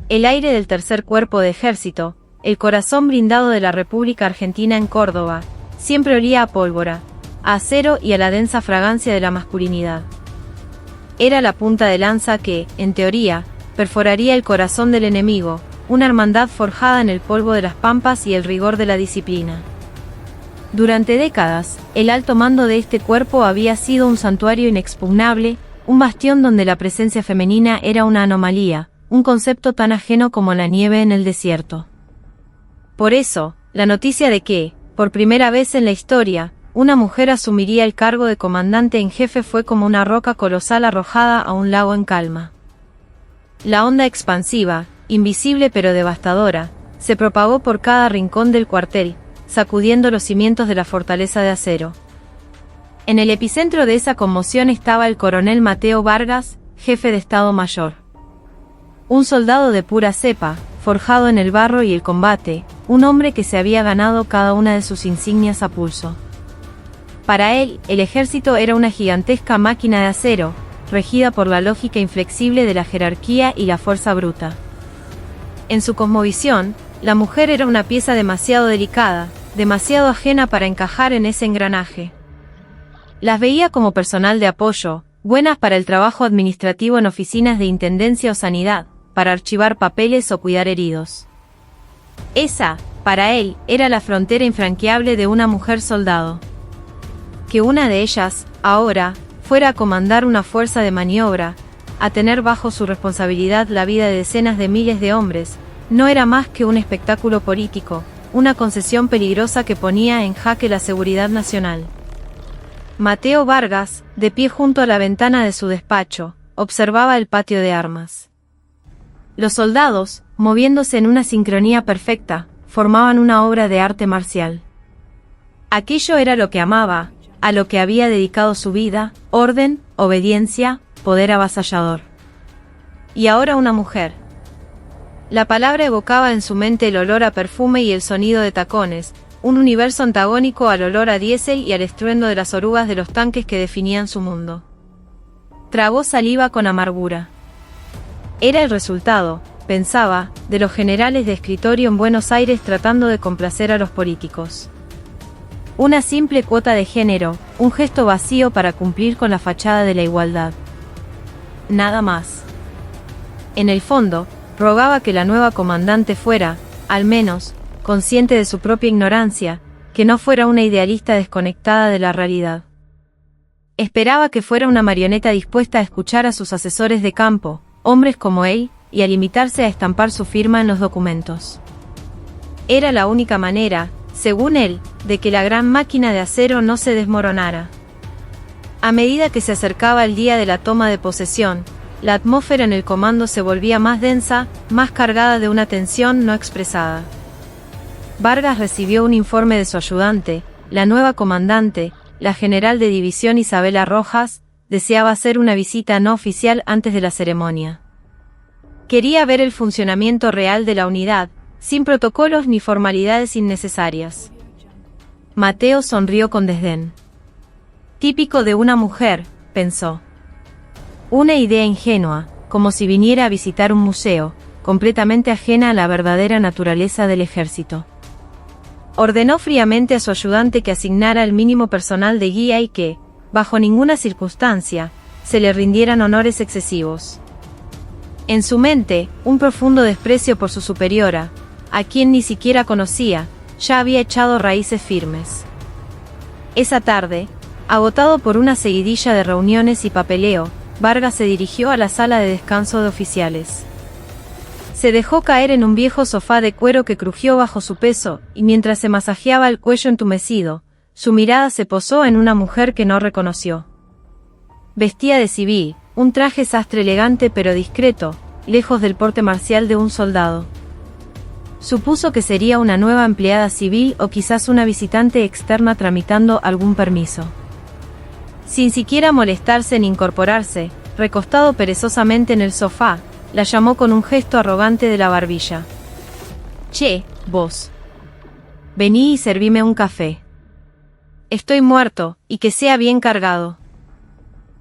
el aire del tercer cuerpo de ejército, el corazón blindado de la República Argentina en Córdoba, siempre olía a pólvora, a acero y a la densa fragancia de la masculinidad. Era la punta de lanza que, en teoría, perforaría el corazón del enemigo, una hermandad forjada en el polvo de las pampas y el rigor de la disciplina. Durante décadas, el alto mando de este cuerpo había sido un santuario inexpugnable, un bastión donde la presencia femenina era una anomalía, un concepto tan ajeno como la nieve en el desierto. Por eso, la noticia de que, por primera vez en la historia, una mujer asumiría el cargo de comandante en jefe fue como una roca colosal arrojada a un lago en calma. La onda expansiva, invisible pero devastadora, se propagó por cada rincón del cuartel, sacudiendo los cimientos de la fortaleza de acero. En el epicentro de esa conmoción estaba el coronel Mateo Vargas, jefe de Estado Mayor. Un soldado de pura cepa, forjado en el barro y el combate, un hombre que se había ganado cada una de sus insignias a pulso. Para él, el ejército era una gigantesca máquina de acero, regida por la lógica inflexible de la jerarquía y la fuerza bruta. En su cosmovisión, la mujer era una pieza demasiado delicada, demasiado ajena para encajar en ese engranaje. Las veía como personal de apoyo, buenas para el trabajo administrativo en oficinas de intendencia o sanidad, para archivar papeles o cuidar heridos. Esa, para él, era la frontera infranqueable de una mujer soldado. Que una de ellas, ahora, fuera a comandar una fuerza de maniobra, a tener bajo su responsabilidad la vida de decenas de miles de hombres, no era más que un espectáculo político, una concesión peligrosa que ponía en jaque la seguridad nacional. Mateo Vargas, de pie junto a la ventana de su despacho, observaba el patio de armas. Los soldados, moviéndose en una sincronía perfecta, formaban una obra de arte marcial. Aquello era lo que amaba, a lo que había dedicado su vida: orden, obediencia, poder avasallador. Y ahora una mujer. La palabra evocaba en su mente el olor a perfume y el sonido de tacones, un universo antagónico al olor a diésel y al estruendo de las orugas de los tanques que definían su mundo. Tragó saliva con amargura. Era el resultado, pensaba, de los generales de escritorio en Buenos Aires tratando de complacer a los políticos. Una simple cuota de género, un gesto vacío para cumplir con la fachada de la igualdad. Nada más. En el fondo, rogaba que la nueva comandante fuera, al menos, consciente de su propia ignorancia, que no fuera una idealista desconectada de la realidad. Esperaba que fuera una marioneta dispuesta a escuchar a sus asesores de campo, hombres como él, y a limitarse a estampar su firma en los documentos. Era la única manera, según él, de que la gran máquina de acero no se desmoronara. A medida que se acercaba el día de la toma de posesión, la atmósfera en el comando se volvía más densa, más cargada de una tensión no expresada. Vargas recibió un informe de su ayudante, la nueva comandante, la general de división Isabela Rojas, deseaba hacer una visita no oficial antes de la ceremonia. Quería ver el funcionamiento real de la unidad, sin protocolos ni formalidades innecesarias. Mateo sonrió con desdén. Típico de una mujer, pensó. Una idea ingenua, como si viniera a visitar un museo, completamente ajena a la verdadera naturaleza del ejército. Ordenó fríamente a su ayudante que asignara el mínimo personal de guía y que, bajo ninguna circunstancia, se le rindieran honores excesivos. En su mente, un profundo desprecio por su superiora, a quien ni siquiera conocía, ya había echado raíces firmes. Esa tarde, agotado por una seguidilla de reuniones y papeleo, Vargas se dirigió a la sala de descanso de oficiales. Se dejó caer en un viejo sofá de cuero que crujió bajo su peso, y mientras se masajeaba el cuello entumecido, su mirada se posó en una mujer que no reconoció. Vestía de civil, un traje sastre elegante pero discreto, lejos del porte marcial de un soldado. Supuso que sería una nueva empleada civil o quizás una visitante externa tramitando algún permiso. Sin siquiera molestarse ni incorporarse, recostado perezosamente en el sofá, la llamó con un gesto arrogante de la barbilla. «Che, vos. Vení y servime un café. Estoy muerto, y que sea bien cargado».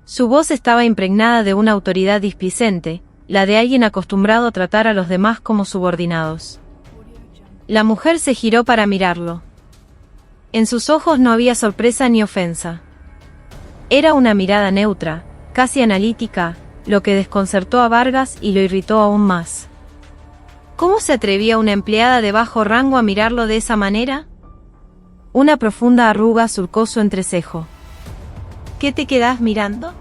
Su voz estaba impregnada de una autoridad displicente, la de alguien acostumbrado a tratar a los demás como subordinados. La mujer se giró para mirarlo. En sus ojos no había sorpresa ni ofensa. Era una mirada neutra, casi analítica, lo que desconcertó a Vargas y lo irritó aún más. ¿Cómo se atrevía una empleada de bajo rango a mirarlo de esa manera? Una profunda arruga surcó su entrecejo. ¿Qué te quedás mirando?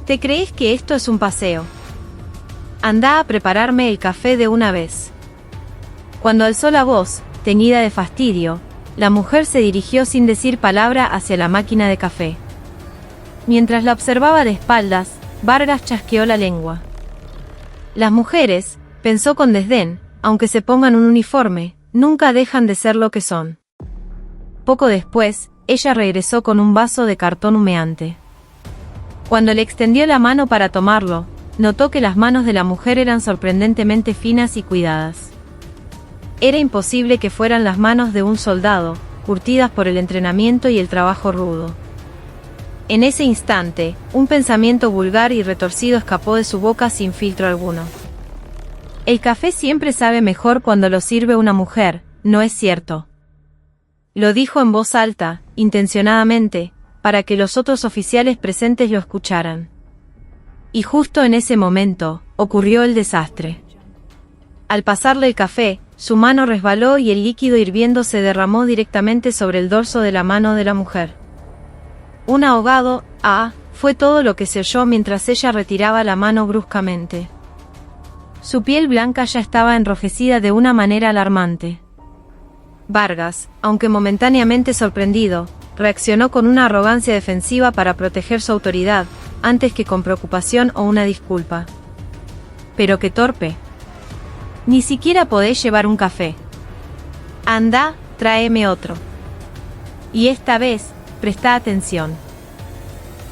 ¿Te crees que esto es un paseo? Andá a prepararme el café de una vez. Cuando alzó la voz, teñida de fastidio, la mujer se dirigió sin decir palabra hacia la máquina de café. Mientras la observaba de espaldas, Vargas chasqueó la lengua. Las mujeres, pensó con desdén, aunque se pongan un uniforme, nunca dejan de ser lo que son. Poco después, ella regresó con un vaso de cartón humeante. Cuando le extendió la mano para tomarlo, notó que las manos de la mujer eran sorprendentemente finas y cuidadas. Era imposible que fueran las manos de un soldado, curtidas por el entrenamiento y el trabajo rudo. En ese instante, un pensamiento vulgar y retorcido escapó de su boca sin filtro alguno. El café siempre sabe mejor cuando lo sirve una mujer, ¿no es cierto? Lo dijo en voz alta, intencionadamente, para que los otros oficiales presentes lo escucharan. Y justo en ese momento, ocurrió el desastre. Al pasarle el café, su mano resbaló y el líquido hirviendo se derramó directamente sobre el dorso de la mano de la mujer. Un ahogado, fue todo lo que se oyó mientras ella retiraba la mano bruscamente. Su piel blanca ya estaba enrojecida de una manera alarmante. Vargas, aunque momentáneamente sorprendido, reaccionó con una arrogancia defensiva para proteger su autoridad, antes que con preocupación o una disculpa. Pero qué torpe. Ni siquiera podés llevar un café. Andá, tráeme otro. Y esta vez, presta atención.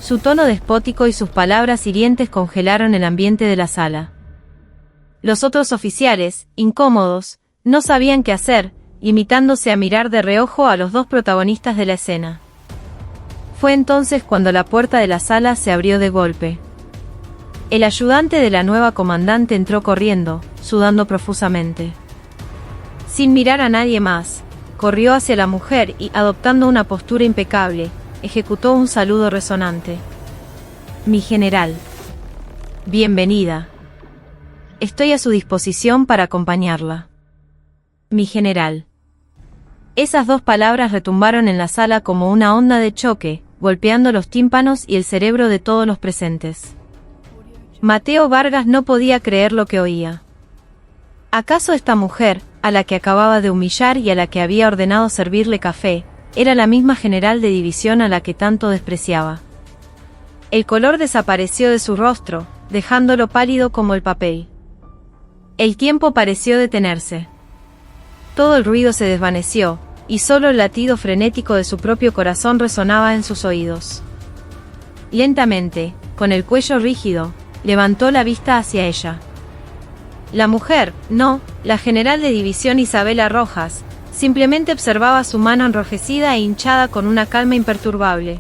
Su tono despótico y sus palabras hirientes congelaron el ambiente de la sala. Los otros oficiales, incómodos, no sabían qué hacer, limitándose a mirar de reojo a los dos protagonistas de la escena. Fue entonces cuando la puerta de la sala se abrió de golpe. El ayudante de la nueva comandante entró corriendo, sudando profusamente. Sin mirar a nadie más, corrió hacia la mujer y, adoptando una postura impecable, ejecutó un saludo resonante. Mi general. Bienvenida. Estoy a su disposición para acompañarla. Mi general. Esas dos palabras retumbaron en la sala como una onda de choque, golpeando los tímpanos y el cerebro de todos los presentes. Mateo Vargas no podía creer lo que oía. ¿Acaso esta mujer, a la que acababa de humillar y a la que había ordenado servirle café, era la misma general de división a la que tanto despreciaba? El color desapareció de su rostro, dejándolo pálido como el papel. El tiempo pareció detenerse. Todo el ruido se desvaneció, y solo el latido frenético de su propio corazón resonaba en sus oídos. Lentamente, con el cuello rígido, levantó la vista hacia ella. La mujer, no, la general de división Isabela Rojas, simplemente observaba su mano enrojecida e hinchada con una calma imperturbable.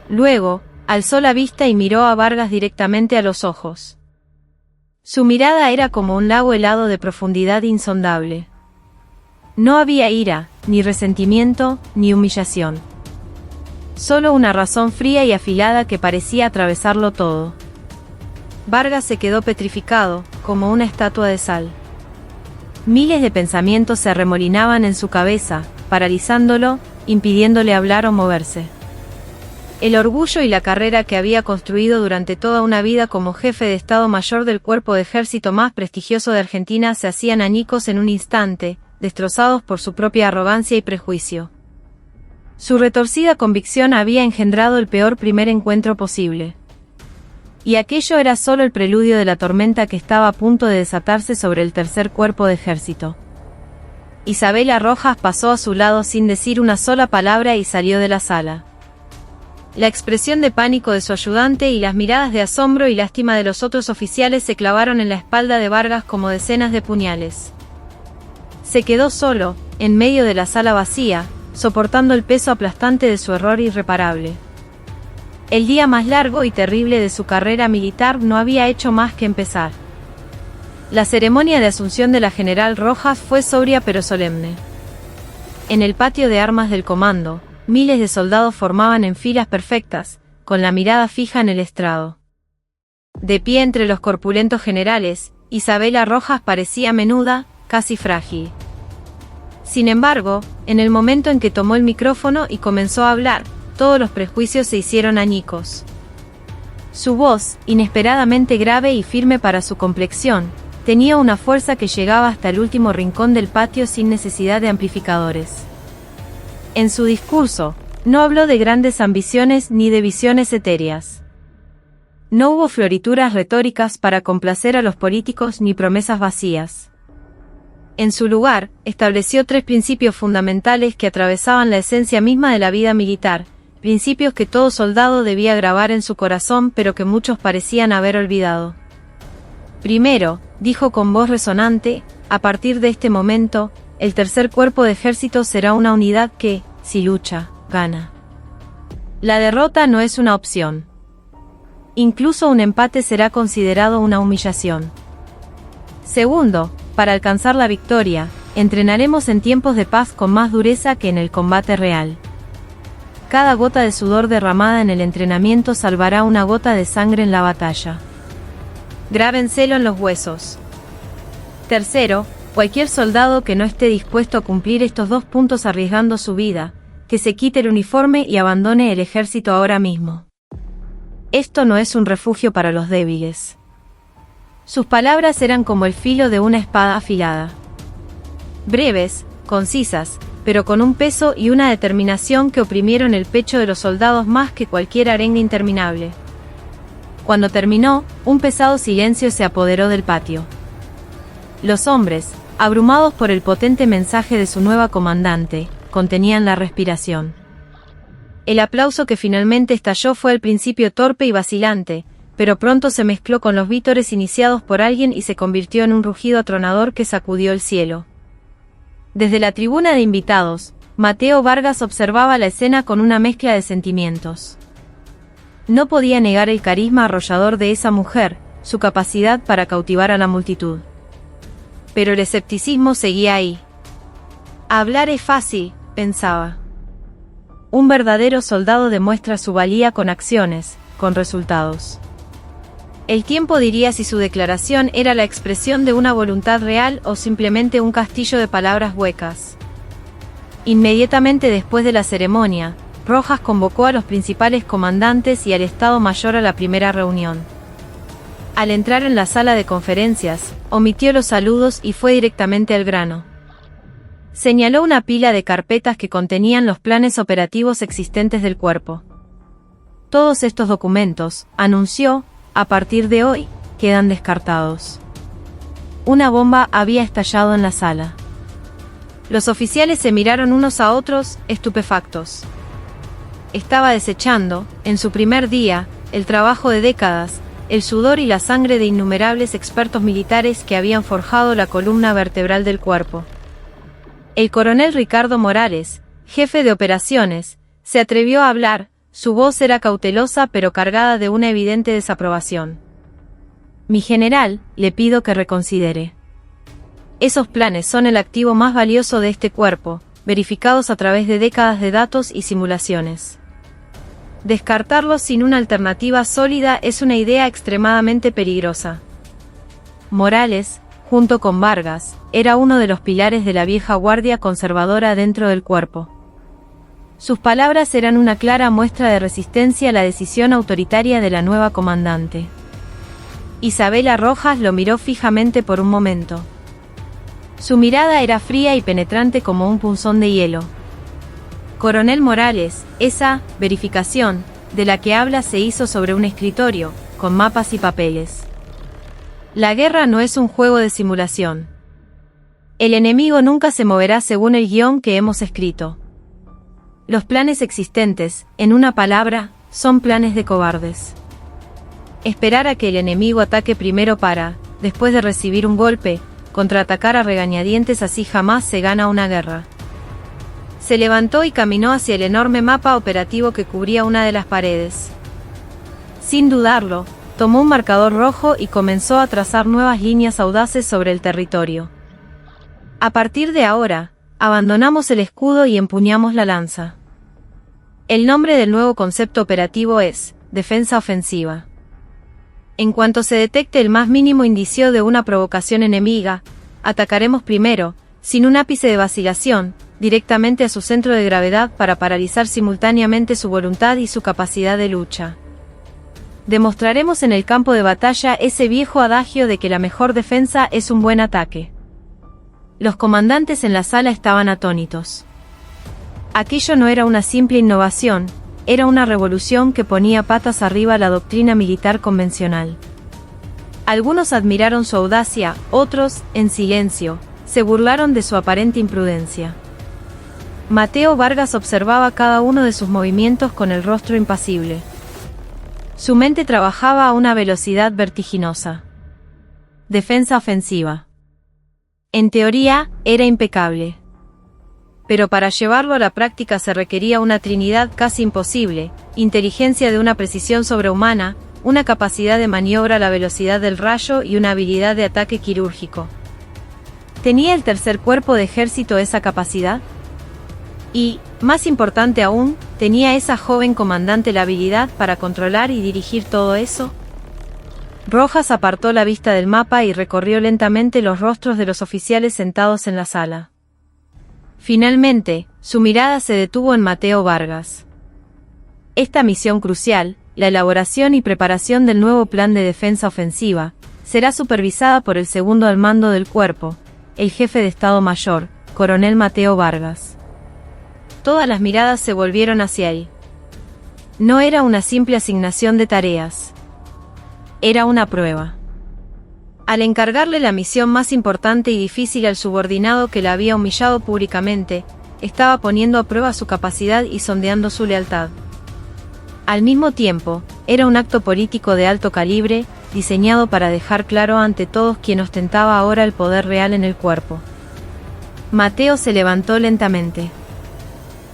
Luego, alzó la vista y miró a Vargas directamente a los ojos. Su mirada era como un lago helado de profundidad insondable. No había ira, ni resentimiento, ni humillación. Solo una razón fría y afilada que parecía atravesarlo todo. Vargas se quedó petrificado, como una estatua de sal. Miles de pensamientos se arremolinaban en su cabeza, paralizándolo, impidiéndole hablar o moverse. El orgullo y la carrera que había construido durante toda una vida como jefe de Estado Mayor del cuerpo de ejército más prestigioso de Argentina se hacían añicos en un instante, destrozados por su propia arrogancia y prejuicio. Su retorcida convicción había engendrado el peor primer encuentro posible. Y aquello era solo el preludio de la tormenta que estaba a punto de desatarse sobre el tercer cuerpo de ejército. Isabela Rojas pasó a su lado sin decir una sola palabra y salió de la sala. La expresión de pánico de su ayudante y las miradas de asombro y lástima de los otros oficiales se clavaron en la espalda de Vargas como decenas de puñales. Se quedó solo, en medio de la sala vacía, soportando el peso aplastante de su error irreparable. El día más largo y terrible de su carrera militar no había hecho más que empezar. La ceremonia de asunción de la general Rojas fue sobria pero solemne. En el patio de armas del comando, miles de soldados formaban en filas perfectas, con la mirada fija en el estrado. De pie entre los corpulentos generales, Isabela Rojas parecía menuda, casi frágil. Sin embargo, en el momento en que tomó el micrófono y comenzó a hablar, todos los prejuicios se hicieron añicos. Su voz, inesperadamente grave y firme para su complexión, tenía una fuerza que llegaba hasta el último rincón del patio sin necesidad de amplificadores. En su discurso, no habló de grandes ambiciones ni de visiones etéreas. No hubo florituras retóricas para complacer a los políticos ni promesas vacías. En su lugar, estableció 3 principios fundamentales que atravesaban la esencia misma de la vida militar, principios que todo soldado debía grabar en su corazón pero que muchos parecían haber olvidado. Primero, dijo con voz resonante, a partir de este momento, el tercer cuerpo de ejército será una unidad que, si lucha, gana. La derrota no es una opción. Incluso un empate será considerado una humillación. Segundo, para alcanzar la victoria, entrenaremos en tiempos de paz con más dureza que en el combate real. Cada gota de sudor derramada en el entrenamiento salvará una gota de sangre en la batalla. Grábenselo en los huesos. Tercero, cualquier soldado que no esté dispuesto a cumplir estos 2 puntos arriesgando su vida, que se quite el uniforme y abandone el ejército ahora mismo. Esto no es un refugio para los débiles. Sus palabras eran como el filo de una espada afilada. Breves, concisas, pero con un peso y una determinación que oprimieron el pecho de los soldados más que cualquier arenga interminable. Cuando terminó, un pesado silencio se apoderó del patio. Los hombres, abrumados por el potente mensaje de su nueva comandante, contenían la respiración. El aplauso que finalmente estalló fue al principio torpe y vacilante, pero pronto se mezcló con los vítores iniciados por alguien y se convirtió en un rugido atronador que sacudió el cielo. Desde la tribuna de invitados, Mateo Vargas observaba la escena con una mezcla de sentimientos. No podía negar el carisma arrollador de esa mujer, su capacidad para cautivar a la multitud. Pero el escepticismo seguía ahí. Hablar es fácil, pensaba. Un verdadero soldado demuestra su valía con acciones, con resultados. El tiempo diría si su declaración era la expresión de una voluntad real o simplemente un castillo de palabras huecas. Inmediatamente después de la ceremonia, Rojas convocó a los principales comandantes y al Estado Mayor a la primera reunión. Al entrar en la sala de conferencias, omitió los saludos y fue directamente al grano. Señaló una pila de carpetas que contenían los planes operativos existentes del cuerpo. Todos estos documentos, anunció, a partir de hoy, quedan descartados. Una bomba había estallado en la sala. Los oficiales se miraron unos a otros, estupefactos. Estaba desechando, en su primer día, el trabajo de décadas, el sudor y la sangre de innumerables expertos militares que habían forjado la columna vertebral del cuerpo. El coronel Ricardo Morales, jefe de operaciones, se atrevió a hablar. Su voz era cautelosa pero cargada de una evidente desaprobación. Mi general, le pido que reconsidere. Esos planes son el activo más valioso de este cuerpo, verificados a través de décadas de datos y simulaciones. Descartarlos sin una alternativa sólida es una idea extremadamente peligrosa. Morales, junto con Vargas, era uno de los pilares de la vieja guardia conservadora dentro del cuerpo. Sus palabras eran una clara muestra de resistencia a la decisión autoritaria de la nueva comandante. Isabela Rojas lo miró fijamente por un momento. Su mirada era fría y penetrante como un punzón de hielo. Coronel Morales, esa verificación de la que habla se hizo sobre un escritorio, con mapas y papeles. La guerra no es un juego de simulación. El enemigo nunca se moverá según el guión que hemos escrito. Los planes existentes, en una palabra, son planes de cobardes. Esperar a que el enemigo ataque primero para, después de recibir un golpe, contraatacar a regañadientes, así jamás se gana una guerra. Se levantó y caminó hacia el enorme mapa operativo que cubría una de las paredes. Sin dudarlo, tomó un marcador rojo y comenzó a trazar nuevas líneas audaces sobre el territorio. A partir de ahora, abandonamos el escudo y empuñamos la lanza. El nombre del nuevo concepto operativo es defensa ofensiva. En cuanto se detecte el más mínimo indicio de una provocación enemiga, atacaremos primero, sin un ápice de vacilación, directamente a su centro de gravedad para paralizar simultáneamente su voluntad y su capacidad de lucha. Demostraremos en el campo de batalla ese viejo adagio de que la mejor defensa es un buen ataque. Los comandantes en la sala estaban atónitos. Aquello no era una simple innovación, era una revolución que ponía patas arriba la doctrina militar convencional. Algunos admiraron su audacia, otros, en silencio, se burlaron de su aparente imprudencia. Mateo Vargas observaba cada uno de sus movimientos con el rostro impasible. Su mente trabajaba a una velocidad vertiginosa. Defensa ofensiva. En teoría, era impecable. Pero para llevarlo a la práctica se requería una trinidad casi imposible: inteligencia de una precisión sobrehumana, una capacidad de maniobra a la velocidad del rayo y una habilidad de ataque quirúrgico. ¿Tenía el tercer cuerpo de ejército esa capacidad? Y, más importante aún, ¿tenía esa joven comandante la habilidad para controlar y dirigir todo eso? Rojas apartó la vista del mapa y recorrió lentamente los rostros de los oficiales sentados en la sala. Finalmente, su mirada se detuvo en Mateo Vargas. Esta misión crucial, la elaboración y preparación del nuevo plan de defensa ofensiva, será supervisada por el segundo al mando del cuerpo, el jefe de Estado Mayor, Coronel Mateo Vargas. Todas las miradas se volvieron hacia él. No era una simple asignación de tareas. Era una prueba. Al encargarle la misión más importante y difícil al subordinado que la había humillado públicamente, estaba poniendo a prueba su capacidad y sondeando su lealtad. Al mismo tiempo, era un acto político de alto calibre, diseñado para dejar claro ante todos quién ostentaba ahora el poder real en el cuerpo. Mateo se levantó lentamente.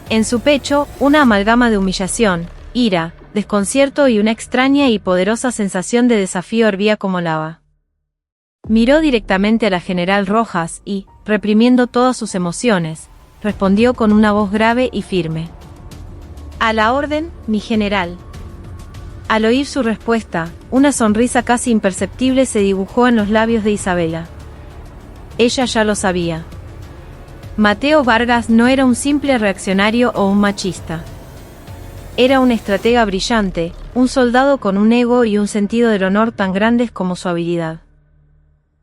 En su pecho, una amalgama de humillación, ira, desconcierto y una extraña y poderosa sensación de desafío hervía como lava. Miró directamente a la general Rojas y, reprimiendo todas sus emociones, respondió con una voz grave y firme. «A la orden, mi general». Al oír su respuesta, una sonrisa casi imperceptible se dibujó en los labios de Isabela. Ella ya lo sabía. Mateo Vargas no era un simple reaccionario o un machista. Era un estratega brillante, un soldado con un ego y un sentido del honor tan grandes como su habilidad.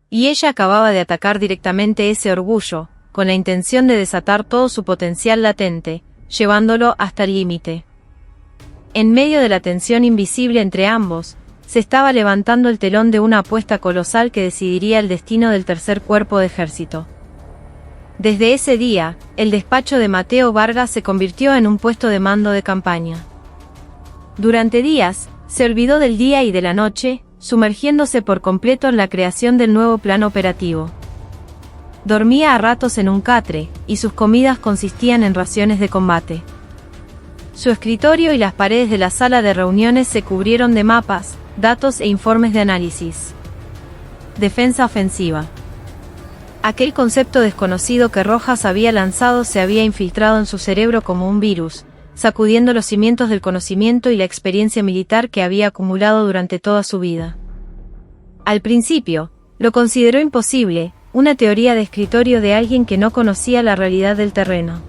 Y ella acababa de atacar directamente ese orgullo, con la intención de desatar todo su potencial latente, llevándolo hasta el límite. En medio de la tensión invisible entre ambos, se estaba levantando el telón de una apuesta colosal que decidiría el destino del tercer cuerpo de ejército. Desde ese día, el despacho de Mateo Vargas se convirtió en un puesto de mando de campaña. Durante días, se olvidó del día y de la noche, sumergiéndose por completo en la creación del nuevo plan operativo. Dormía a ratos en un catre, y sus comidas consistían en raciones de combate. Su escritorio y las paredes de la sala de reuniones se cubrieron de mapas, datos e informes de análisis. Defensa ofensiva. Aquel concepto desconocido que Rojas había lanzado se había infiltrado en su cerebro como un virus, sacudiendo los cimientos del conocimiento y la experiencia militar que había acumulado durante toda su vida. Al principio, lo consideró imposible, una teoría de escritorio de alguien que no conocía la realidad del terreno.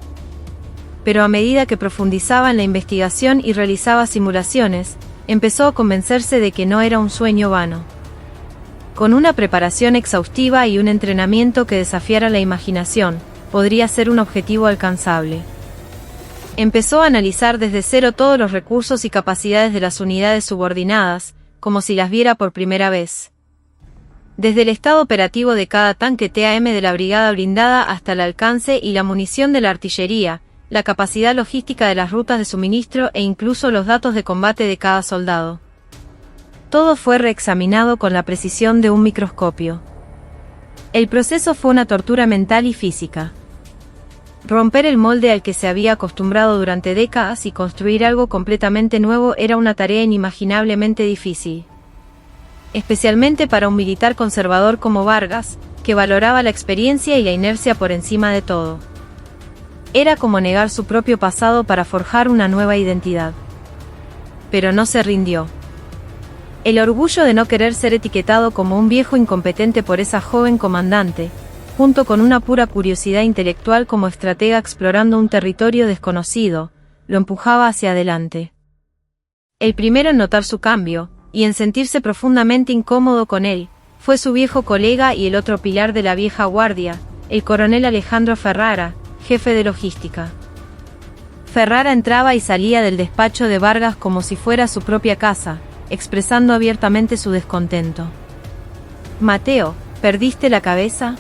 Pero a medida que profundizaba en la investigación y realizaba simulaciones, empezó a convencerse de que no era un sueño vano. Con una preparación exhaustiva y un entrenamiento que desafiara la imaginación, podría ser un objetivo alcanzable. Empezó a analizar desde cero todos los recursos y capacidades de las unidades subordinadas, como si las viera por primera vez. Desde el estado operativo de cada tanque TAM de la brigada blindada hasta el alcance y la munición de la artillería, la capacidad logística de las rutas de suministro e incluso los datos de combate de cada soldado. Todo fue reexaminado con la precisión de un microscopio. El proceso fue una tortura mental y física. Romper el molde al que se había acostumbrado durante décadas y construir algo completamente nuevo era una tarea inimaginablemente difícil. Especialmente para un militar conservador como Vargas, que valoraba la experiencia y la inercia por encima de todo. Era como negar su propio pasado para forjar una nueva identidad. Pero no se rindió. El orgullo de no querer ser etiquetado como un viejo incompetente por esa joven comandante, junto con una pura curiosidad intelectual como estratega explorando un territorio desconocido, lo empujaba hacia adelante. El primero en notar su cambio, y en sentirse profundamente incómodo con él, fue su viejo colega y el otro pilar de la vieja guardia, el coronel Alejandro Ferrara, jefe de logística. Ferrara entraba y salía del despacho de Vargas como si fuera su propia casa, expresando abiertamente su descontento. «Mateo, ¿perdiste la cabeza?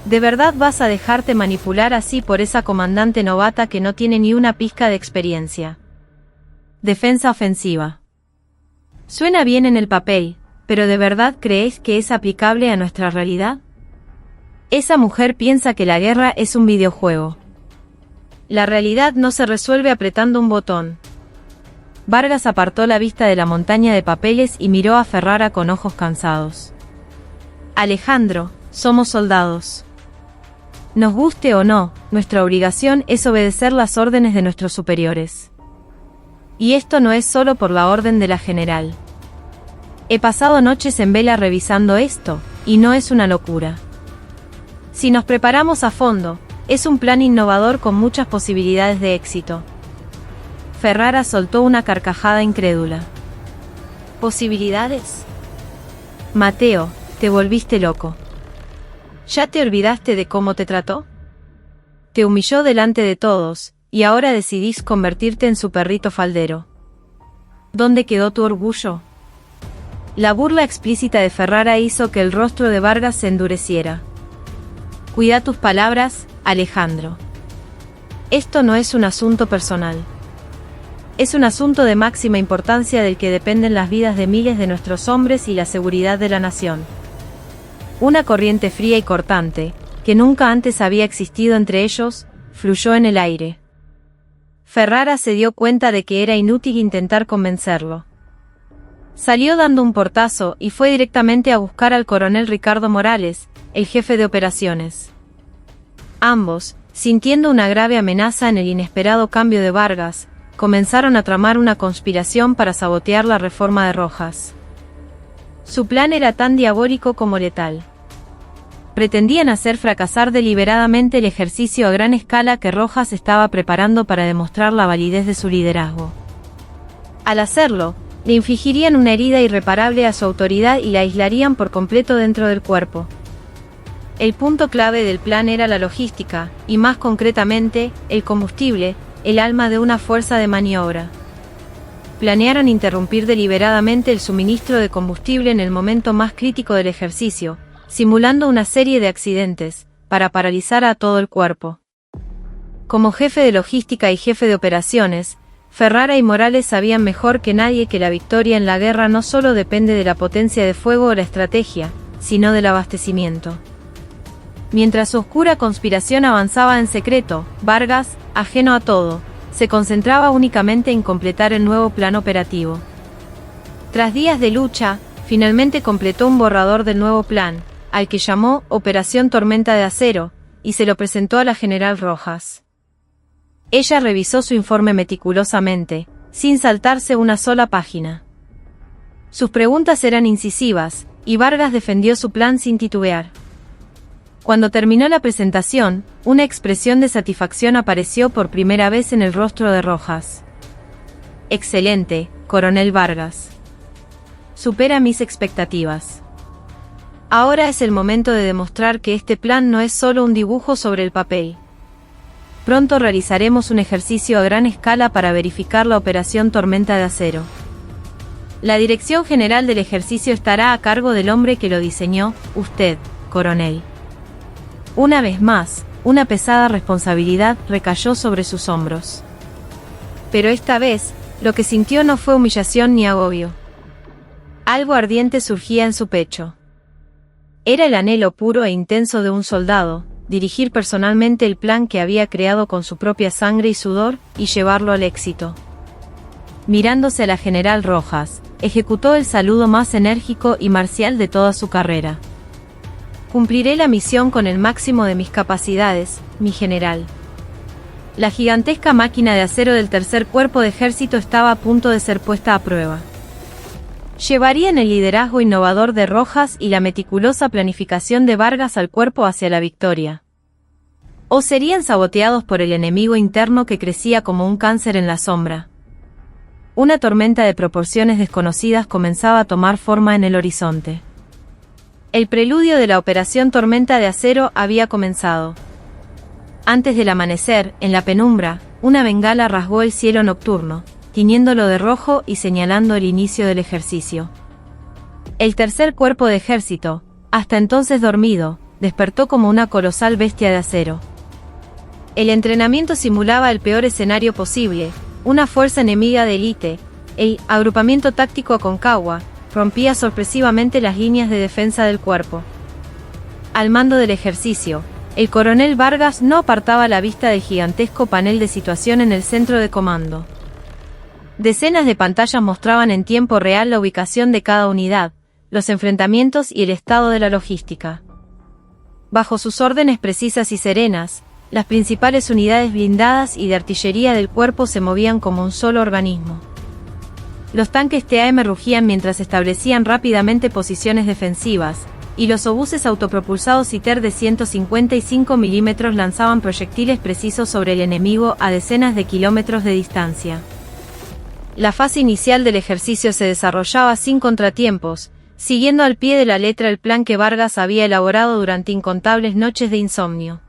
¿De verdad vas a dejarte manipular así por esa comandante novata que no tiene ni una pizca de experiencia?» Defensa ofensiva. Suena bien en el papel, pero ¿de verdad creéis que es aplicable a nuestra realidad? Esa mujer piensa que la guerra es un videojuego. La realidad no se resuelve apretando un botón. Vargas apartó la vista de la montaña de papeles y miró a Ferrara con ojos cansados. «Alejandro, somos soldados. Nos guste o no, nuestra obligación es obedecer las órdenes de nuestros superiores. Y esto no es solo por la orden de la general. He pasado noches en vela revisando esto, y no es una locura. Si nos preparamos a fondo, es un plan innovador con muchas posibilidades de éxito». Ferrara soltó una carcajada incrédula. ¿Posibilidades? Mateo, te volviste loco. ¿Ya te olvidaste de cómo te trató? Te humilló delante de todos, y ahora decidís convertirte en su perrito faldero. ¿Dónde quedó tu orgullo? La burla explícita de Ferrara hizo que el rostro de Vargas se endureciera. Cuida tus palabras, Alejandro. Esto no es un asunto personal. Es un asunto de máxima importancia del que dependen las vidas de miles de nuestros hombres y la seguridad de la nación. Una corriente fría y cortante, que nunca antes había existido entre ellos, fluyó en el aire. Ferrara se dio cuenta de que era inútil intentar convencerlo. Salió dando un portazo y fue directamente a buscar al coronel Ricardo Morales, el jefe de operaciones. Ambos, sintiendo una grave amenaza en el inesperado cambio de Vargas, comenzaron a tramar una conspiración para sabotear la reforma de Rojas. Su plan era tan diabólico como letal. Pretendían hacer fracasar deliberadamente el ejercicio a gran escala que Rojas estaba preparando para demostrar la validez de su liderazgo. Al hacerlo, le infligirían una herida irreparable a su autoridad y la aislarían por completo dentro del cuerpo. El punto clave del plan era la logística, y más concretamente, el combustible, el alma de una fuerza de maniobra. Planearon interrumpir deliberadamente el suministro de combustible en el momento más crítico del ejercicio, simulando una serie de accidentes, para paralizar a todo el cuerpo. Como jefe de logística y jefe de operaciones, Ferrara y Morales sabían mejor que nadie que la victoria en la guerra no solo depende de la potencia de fuego o la estrategia, sino del abastecimiento. Mientras su oscura conspiración avanzaba en secreto, Vargas, ajeno a todo, se concentraba únicamente en completar el nuevo plan operativo. Tras días de lucha, finalmente completó un borrador del nuevo plan, al que llamó Operación Tormenta de Acero, y se lo presentó a la general Rojas. Ella revisó su informe meticulosamente, sin saltarse una sola página. Sus preguntas eran incisivas, y Vargas defendió su plan sin titubear. Cuando terminó la presentación, una expresión de satisfacción apareció por primera vez en el rostro de Rojas. «Excelente, coronel Vargas. Supera mis expectativas. Ahora es el momento de demostrar que este plan no es solo un dibujo sobre el papel. Pronto realizaremos un ejercicio a gran escala para verificar la operación Tormenta de Acero. La dirección general del ejercicio estará a cargo del hombre que lo diseñó, usted, coronel». Una vez más, una pesada responsabilidad recayó sobre sus hombros. Pero esta vez, lo que sintió no fue humillación ni agobio. Algo ardiente surgía en su pecho. Era el anhelo puro e intenso de un soldado, dirigir personalmente el plan que había creado con su propia sangre y sudor, y llevarlo al éxito. Mirándose a la general Rojas, ejecutó el saludo más enérgico y marcial de toda su carrera. Cumpliré la misión con el máximo de mis capacidades, mi general. La gigantesca máquina de acero del tercer cuerpo de ejército estaba a punto de ser puesta a prueba. Llevarían el liderazgo innovador de Rojas y la meticulosa planificación de Vargas al cuerpo hacia la victoria. O serían saboteados por el enemigo interno que crecía como un cáncer en la sombra. Una tormenta de proporciones desconocidas comenzaba a tomar forma en el horizonte. El preludio de la operación Tormenta de Acero había comenzado. Antes del amanecer, en la penumbra, una bengala rasgó el cielo nocturno, tiñéndolo de rojo y señalando el inicio del ejercicio. El tercer cuerpo de ejército, hasta entonces dormido, despertó como una colosal bestia de acero. El entrenamiento simulaba el peor escenario posible, una fuerza enemiga de élite. El agrupamiento táctico Aconcagua rompía sorpresivamente las líneas de defensa del cuerpo. Al mando del ejercicio, el coronel Vargas no apartaba la vista del gigantesco panel de situación en el centro de comando. Decenas de pantallas mostraban en tiempo real la ubicación de cada unidad, los enfrentamientos y el estado de la logística. Bajo sus órdenes precisas y serenas, las principales unidades blindadas y de artillería del cuerpo se movían como un solo organismo. Los tanques TAM rugían mientras establecían rápidamente posiciones defensivas, y los obuses autopropulsados ITER de 155 milímetros lanzaban proyectiles precisos sobre el enemigo a decenas de kilómetros de distancia. La fase inicial del ejercicio se desarrollaba sin contratiempos, siguiendo al pie de la letra el plan que Vargas había elaborado durante incontables noches de insomnio.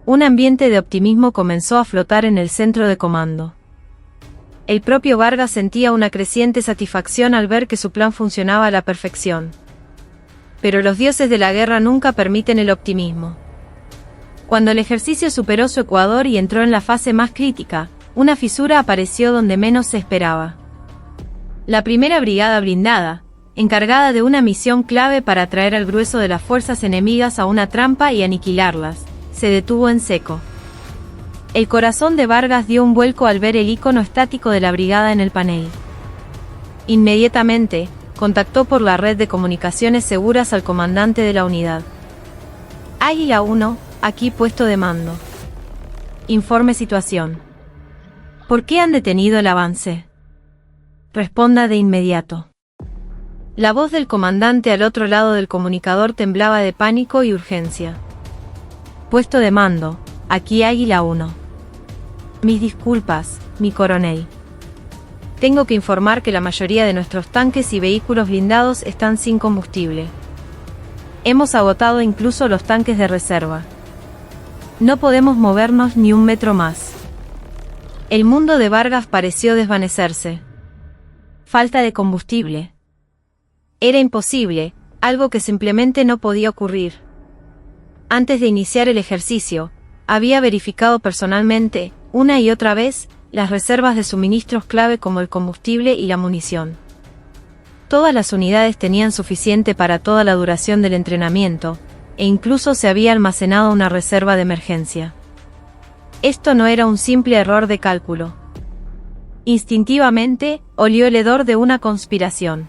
Un ambiente de optimismo comenzó a flotar en el centro de comando. El propio Vargas sentía una creciente satisfacción al ver que su plan funcionaba a la perfección. Pero los dioses de la guerra nunca permiten el optimismo. Cuando el ejercicio superó su ecuador y entró en la fase más crítica, una fisura apareció donde menos se esperaba. La primera brigada blindada, encargada de una misión clave para atraer al grueso de las fuerzas enemigas a una trampa y aniquilarlas, se detuvo en seco. El corazón de Vargas dio un vuelco al ver el icono estático de la brigada en el panel. Inmediatamente, contactó por la red de comunicaciones seguras al comandante de la unidad. Águila 1, aquí puesto de mando. Informe situación. ¿Por qué han detenido el avance? Responda de inmediato. La voz del comandante al otro lado del comunicador temblaba de pánico y urgencia. Puesto de mando, aquí Águila 1. Mis disculpas, mi coronel. Tengo que informar que la mayoría de nuestros tanques y vehículos blindados están sin combustible. Hemos agotado incluso los tanques de reserva. No podemos movernos ni un metro más. El mundo de Vargas pareció desvanecerse. Falta de combustible. Era imposible, algo que simplemente no podía ocurrir. Antes de iniciar el ejercicio, había verificado personalmente, una y otra vez, las reservas de suministros clave como el combustible y la munición. Todas las unidades tenían suficiente para toda la duración del entrenamiento, e incluso se había almacenado una reserva de emergencia. Esto no era un simple error de cálculo. Instintivamente, olió el hedor de una conspiración.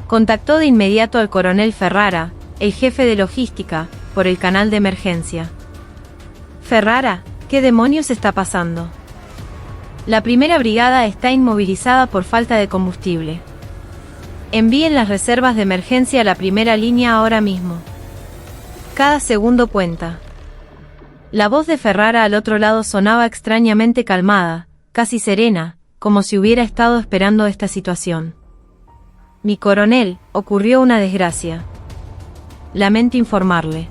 Contactó de inmediato al coronel Ferrara, el jefe de logística, por el canal de emergencia. Ferrara, ¿qué demonios está pasando? La primera brigada está inmovilizada por falta de combustible. Envíen las reservas de emergencia a la primera línea ahora mismo. Cada segundo cuenta. La voz de Ferrara al otro lado sonaba extrañamente calmada, casi serena, como si hubiera estado esperando esta situación. Mi coronel, ocurrió una desgracia. Lamento informarle.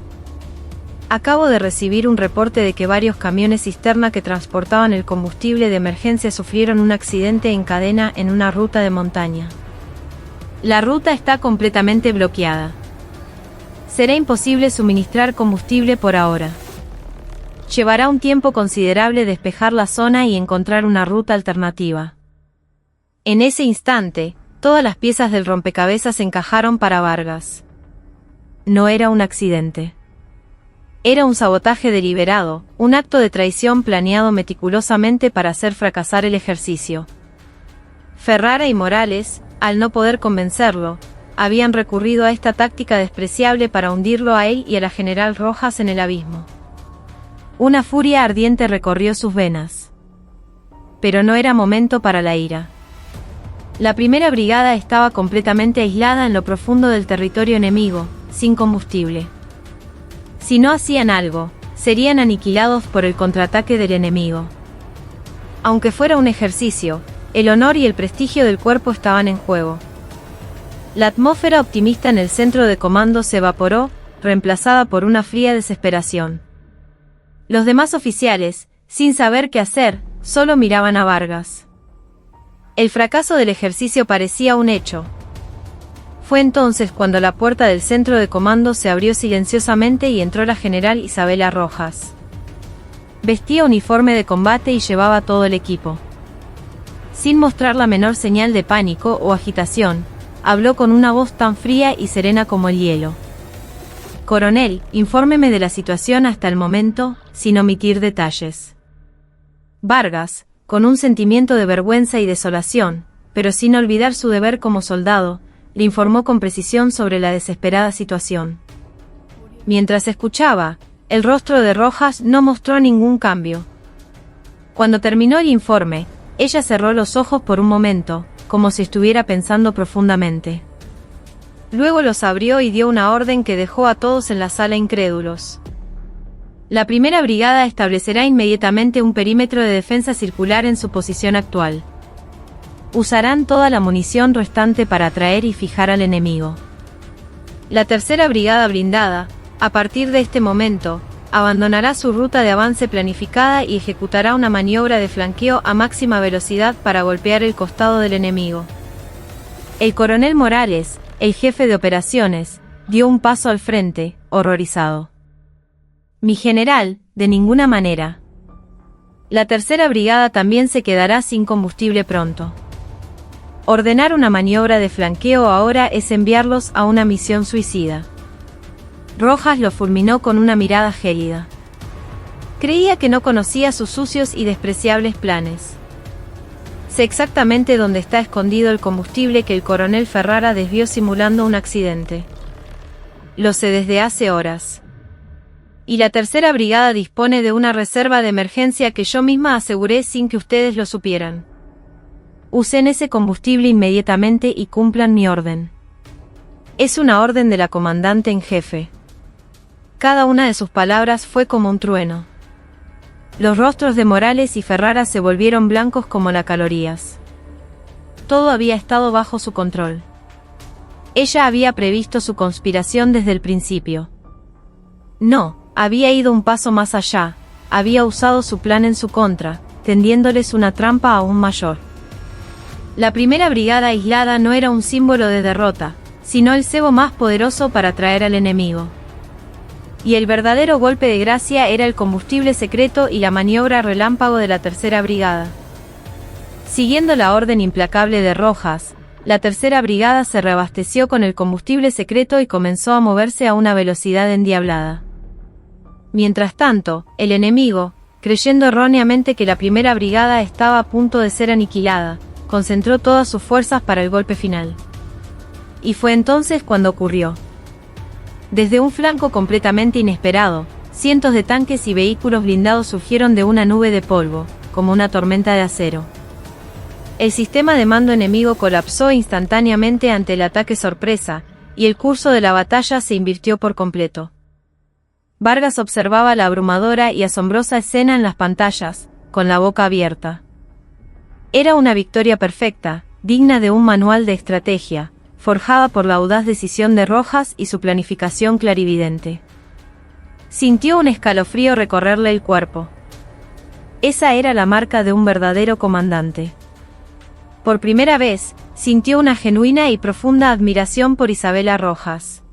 Acabo de recibir un reporte de que varios camiones cisterna que transportaban el combustible de emergencia sufrieron un accidente en cadena en una ruta de montaña. La ruta está completamente bloqueada. Será imposible suministrar combustible por ahora. Llevará un tiempo considerable despejar la zona y encontrar una ruta alternativa. En ese instante, todas las piezas del rompecabezas encajaron para Vargas. No era un accidente. Era un sabotaje deliberado, un acto de traición planeado meticulosamente para hacer fracasar el ejercicio. Ferrara y Morales, al no poder convencerlo, habían recurrido a esta táctica despreciable para hundirlo a él y a la general Rojas en el abismo. Una furia ardiente recorrió sus venas. Pero no era momento para la ira. La primera brigada estaba completamente aislada en lo profundo del territorio enemigo, sin combustible. Si no hacían algo, serían aniquilados por el contraataque del enemigo. Aunque fuera un ejercicio, el honor y el prestigio del cuerpo estaban en juego. La atmósfera optimista en el centro de comando se evaporó, reemplazada por una fría desesperación. Los demás oficiales, sin saber qué hacer, solo miraban a Vargas. El fracaso del ejercicio parecía un hecho. Fue entonces cuando la puerta del centro de comando se abrió silenciosamente y entró la general Isabela Rojas. Vestía uniforme de combate y llevaba todo el equipo. Sin mostrar la menor señal de pánico o agitación, habló con una voz tan fría y serena como el hielo. «Coronel, infórmeme de la situación hasta el momento, sin omitir detalles». Vargas, con un sentimiento de vergüenza y desolación, pero sin olvidar su deber como soldado, le informó con precisión sobre la desesperada situación. Mientras escuchaba, el rostro de Rojas no mostró ningún cambio. Cuando terminó el informe, ella cerró los ojos por un momento, como si estuviera pensando profundamente. Luego los abrió y dio una orden que dejó a todos en la sala incrédulos. La primera brigada establecerá inmediatamente un perímetro de defensa circular en su posición actual. Usarán toda la munición restante para atraer y fijar al enemigo. La tercera brigada blindada, a partir de este momento, abandonará su ruta de avance planificada y ejecutará una maniobra de flanqueo a máxima velocidad para golpear el costado del enemigo. El coronel Morales, el jefe de operaciones, dio un paso al frente, horrorizado. «Mi general, de ninguna manera. La tercera brigada también se quedará sin combustible pronto. Ordenar una maniobra de flanqueo ahora es enviarlos a una misión suicida». Rojas lo fulminó con una mirada gélida. Creía que no conocía sus sucios y despreciables planes. Sé exactamente dónde está escondido el combustible que el coronel Ferrara desvió simulando un accidente. Lo sé desde hace horas. Y la tercera brigada dispone de una reserva de emergencia que yo misma aseguré sin que ustedes lo supieran. Usen ese combustible inmediatamente y cumplan mi orden. Es una orden de la comandante en jefe. Cada una de sus palabras fue como un trueno. Los rostros de Morales y Ferrara se volvieron blancos como las calorías. Todo había estado bajo su control. Ella había previsto su conspiración desde el principio. No, había ido un paso más allá, había usado su plan en su contra, tendiéndoles una trampa aún mayor. La primera brigada aislada no era un símbolo de derrota, sino el cebo más poderoso para atraer al enemigo. Y el verdadero golpe de gracia era el combustible secreto y la maniobra relámpago de la tercera brigada. Siguiendo la orden implacable de Rojas, la tercera brigada se reabasteció con el combustible secreto y comenzó a moverse a una velocidad endiablada. Mientras tanto, el enemigo, creyendo erróneamente que la primera brigada estaba a punto de ser aniquilada, concentró todas sus fuerzas para el golpe final. Y fue entonces cuando ocurrió. Desde un flanco completamente inesperado, cientos de tanques y vehículos blindados surgieron de una nube de polvo, como una tormenta de acero. El sistema de mando enemigo colapsó instantáneamente ante el ataque sorpresa, y el curso de la batalla se invirtió por completo. Vargas observaba la abrumadora y asombrosa escena en las pantallas, con la boca abierta. Era una victoria perfecta, digna de un manual de estrategia, forjada por la audaz decisión de Rojas y su planificación clarividente. Sintió un escalofrío recorrerle el cuerpo. Esa era la marca de un verdadero comandante. Por primera vez, sintió una genuina y profunda admiración por Isabela Rojas.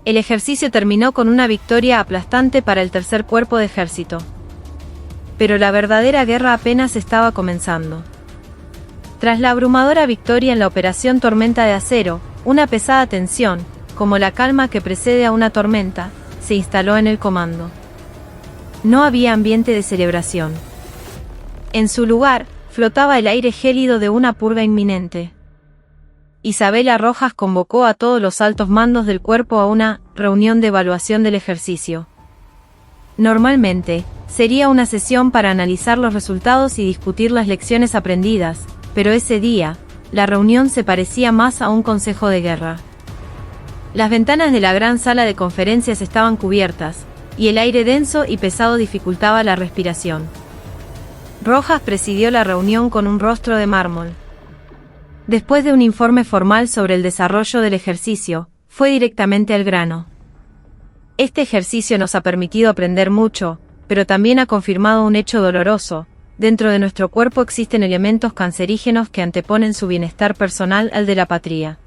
El ejercicio terminó con una victoria aplastante para el tercer cuerpo de ejército. Pero la verdadera guerra apenas estaba comenzando. Tras la abrumadora victoria en la Operación Tormenta de Acero, una pesada tensión, como la calma que precede a una tormenta, se instaló en el comando. No había ambiente de celebración. En su lugar, flotaba el aire gélido de una purga inminente. Isabela Rojas convocó a todos los altos mandos del cuerpo a una reunión de evaluación del ejercicio. Normalmente, sería una sesión para analizar los resultados y discutir las lecciones aprendidas, pero ese día, la reunión se parecía más a un consejo de guerra. Las ventanas de la gran sala de conferencias estaban cubiertas, y el aire denso y pesado dificultaba la respiración. Rojas presidió la reunión con un rostro de mármol. Después de un informe formal sobre el desarrollo del ejercicio, fue directamente al grano. Este ejercicio nos ha permitido aprender mucho, pero también ha confirmado un hecho doloroso. Dentro de nuestro cuerpo existen elementos cancerígenos que anteponen su bienestar personal al de la patria.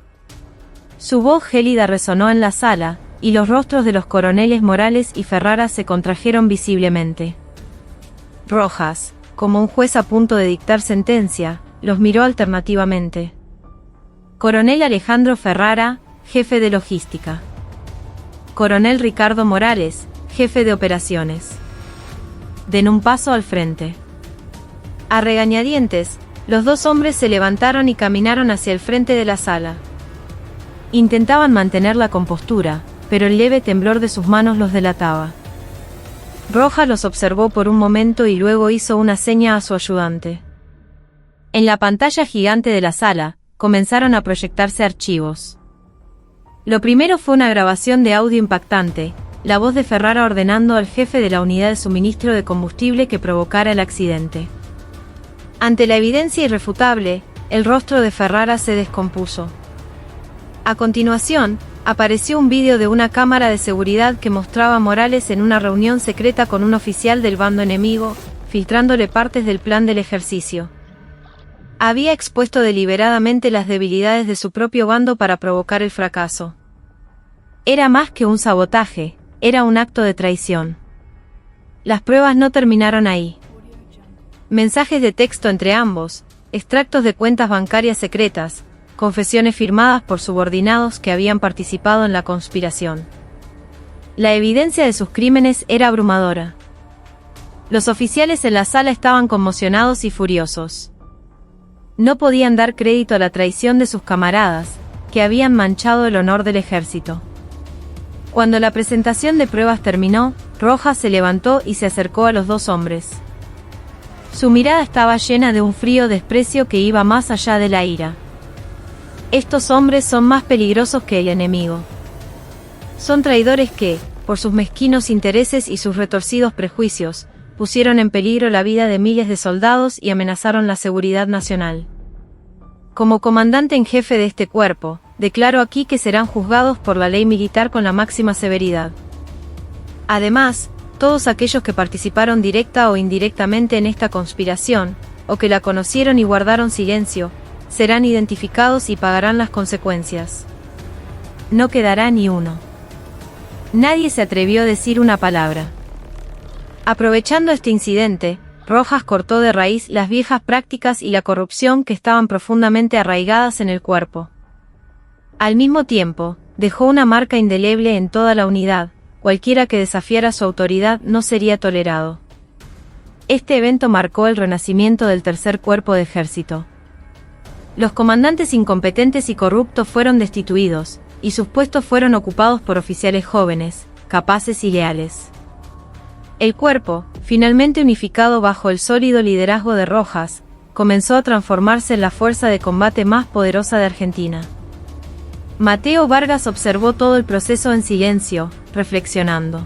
Su voz gélida resonó en la sala, y los rostros de los coroneles Morales y Ferrara se contrajeron visiblemente. Rojas, como un juez a punto de dictar sentencia, los miró alternativamente. Coronel Alejandro Ferrara, jefe de logística. Coronel Ricardo Morales, jefe de operaciones. Den un paso al frente. A regañadientes, los dos hombres se levantaron y caminaron hacia el frente de la sala. Intentaban mantener la compostura, pero el leve temblor de sus manos los delataba. Rojas los observó por un momento y luego hizo una seña a su ayudante. En la pantalla gigante de la sala, comenzaron a proyectarse archivos. Lo primero fue una grabación de audio impactante, la voz de Ferrara ordenando al jefe de la unidad de suministro de combustible que provocara el accidente. Ante la evidencia irrefutable, el rostro de Ferrara se descompuso. A continuación, apareció un vídeo de una cámara de seguridad que mostraba a Morales en una reunión secreta con un oficial del bando enemigo, filtrándole partes del plan del ejercicio. Había expuesto deliberadamente las debilidades de su propio bando para provocar el fracaso. Era más que un sabotaje, era un acto de traición. Las pruebas no terminaron ahí. Mensajes de texto entre ambos, extractos de cuentas bancarias secretas, confesiones firmadas por subordinados que habían participado en la conspiración. La evidencia de sus crímenes era abrumadora. Los oficiales en la sala estaban conmocionados y furiosos. No podían dar crédito a la traición de sus camaradas, que habían manchado el honor del ejército. Cuando la presentación de pruebas terminó, Rojas se levantó y se acercó a los dos hombres. Su mirada estaba llena de un frío desprecio que iba más allá de la ira. Estos hombres son más peligrosos que el enemigo. Son traidores que, por sus mezquinos intereses y sus retorcidos prejuicios, pusieron en peligro la vida de miles de soldados y amenazaron la seguridad nacional. Como comandante en jefe de este cuerpo, declaro aquí que serán juzgados por la ley militar con la máxima severidad. Además, todos aquellos que participaron directa o indirectamente en esta conspiración, o que la conocieron y guardaron silencio, serán identificados y pagarán las consecuencias. No quedará ni uno. Nadie se atrevió a decir una palabra. Aprovechando este incidente, Rojas cortó de raíz las viejas prácticas y la corrupción que estaban profundamente arraigadas en el cuerpo. Al mismo tiempo, dejó una marca indeleble en toda la unidad, cualquiera que desafiara su autoridad no sería tolerado. Este evento marcó el renacimiento del tercer cuerpo de ejército. Los comandantes incompetentes y corruptos fueron destituidos, y sus puestos fueron ocupados por oficiales jóvenes, capaces y leales. El cuerpo, finalmente unificado bajo el sólido liderazgo de Rojas, comenzó a transformarse en la fuerza de combate más poderosa de Argentina. Mateo Vargas observó todo el proceso en silencio, reflexionando.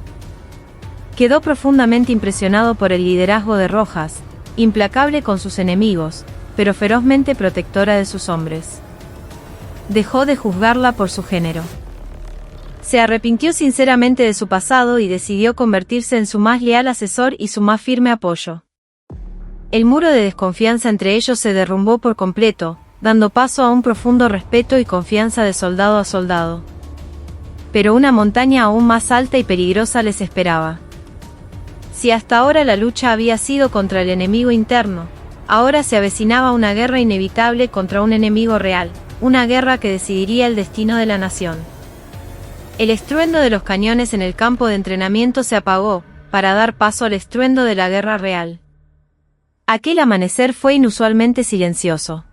Quedó profundamente impresionado por el liderazgo de Rojas, implacable con sus enemigos, pero ferozmente protectora de sus hombres. Dejó de juzgarla por su género. Se arrepintió sinceramente de su pasado y decidió convertirse en su más leal asesor y su más firme apoyo. El muro de desconfianza entre ellos se derrumbó por completo, dando paso a un profundo respeto y confianza de soldado a soldado. Pero una montaña aún más alta y peligrosa les esperaba. Si hasta ahora la lucha había sido contra el enemigo interno, ahora se avecinaba una guerra inevitable contra un enemigo real, una guerra que decidiría el destino de la nación. El estruendo de los cañones en el campo de entrenamiento se apagó, para dar paso al estruendo de la guerra real. Aquel amanecer fue inusualmente silencioso.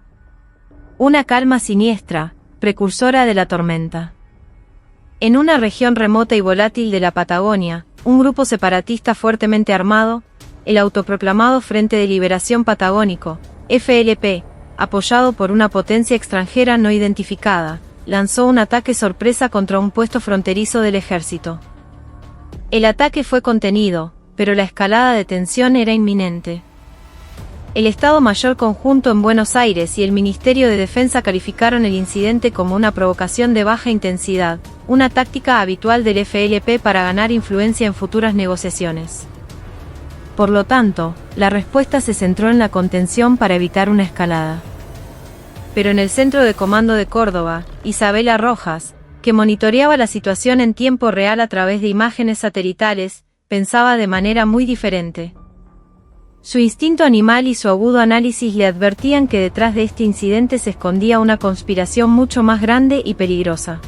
Una calma siniestra, precursora de la tormenta. En una región remota y volátil de la Patagonia, un grupo separatista fuertemente armado, el autoproclamado Frente de Liberación Patagónico, FLP, apoyado por una potencia extranjera no identificada, lanzó un ataque sorpresa contra un puesto fronterizo del ejército. El ataque fue contenido, pero la escalada de tensión era inminente. El Estado Mayor Conjunto en Buenos Aires y el Ministerio de Defensa calificaron el incidente como una provocación de baja intensidad, una táctica habitual del FLP para ganar influencia en futuras negociaciones. Por lo tanto, la respuesta se centró en la contención para evitar una escalada. Pero en el Centro de Comando de Córdoba, Isabela Rojas, que monitoreaba la situación en tiempo real a través de imágenes satelitales, pensaba de manera muy diferente. Su instinto animal y su agudo análisis le advertían que detrás de este incidente se escondía una conspiración mucho más grande y peligrosa.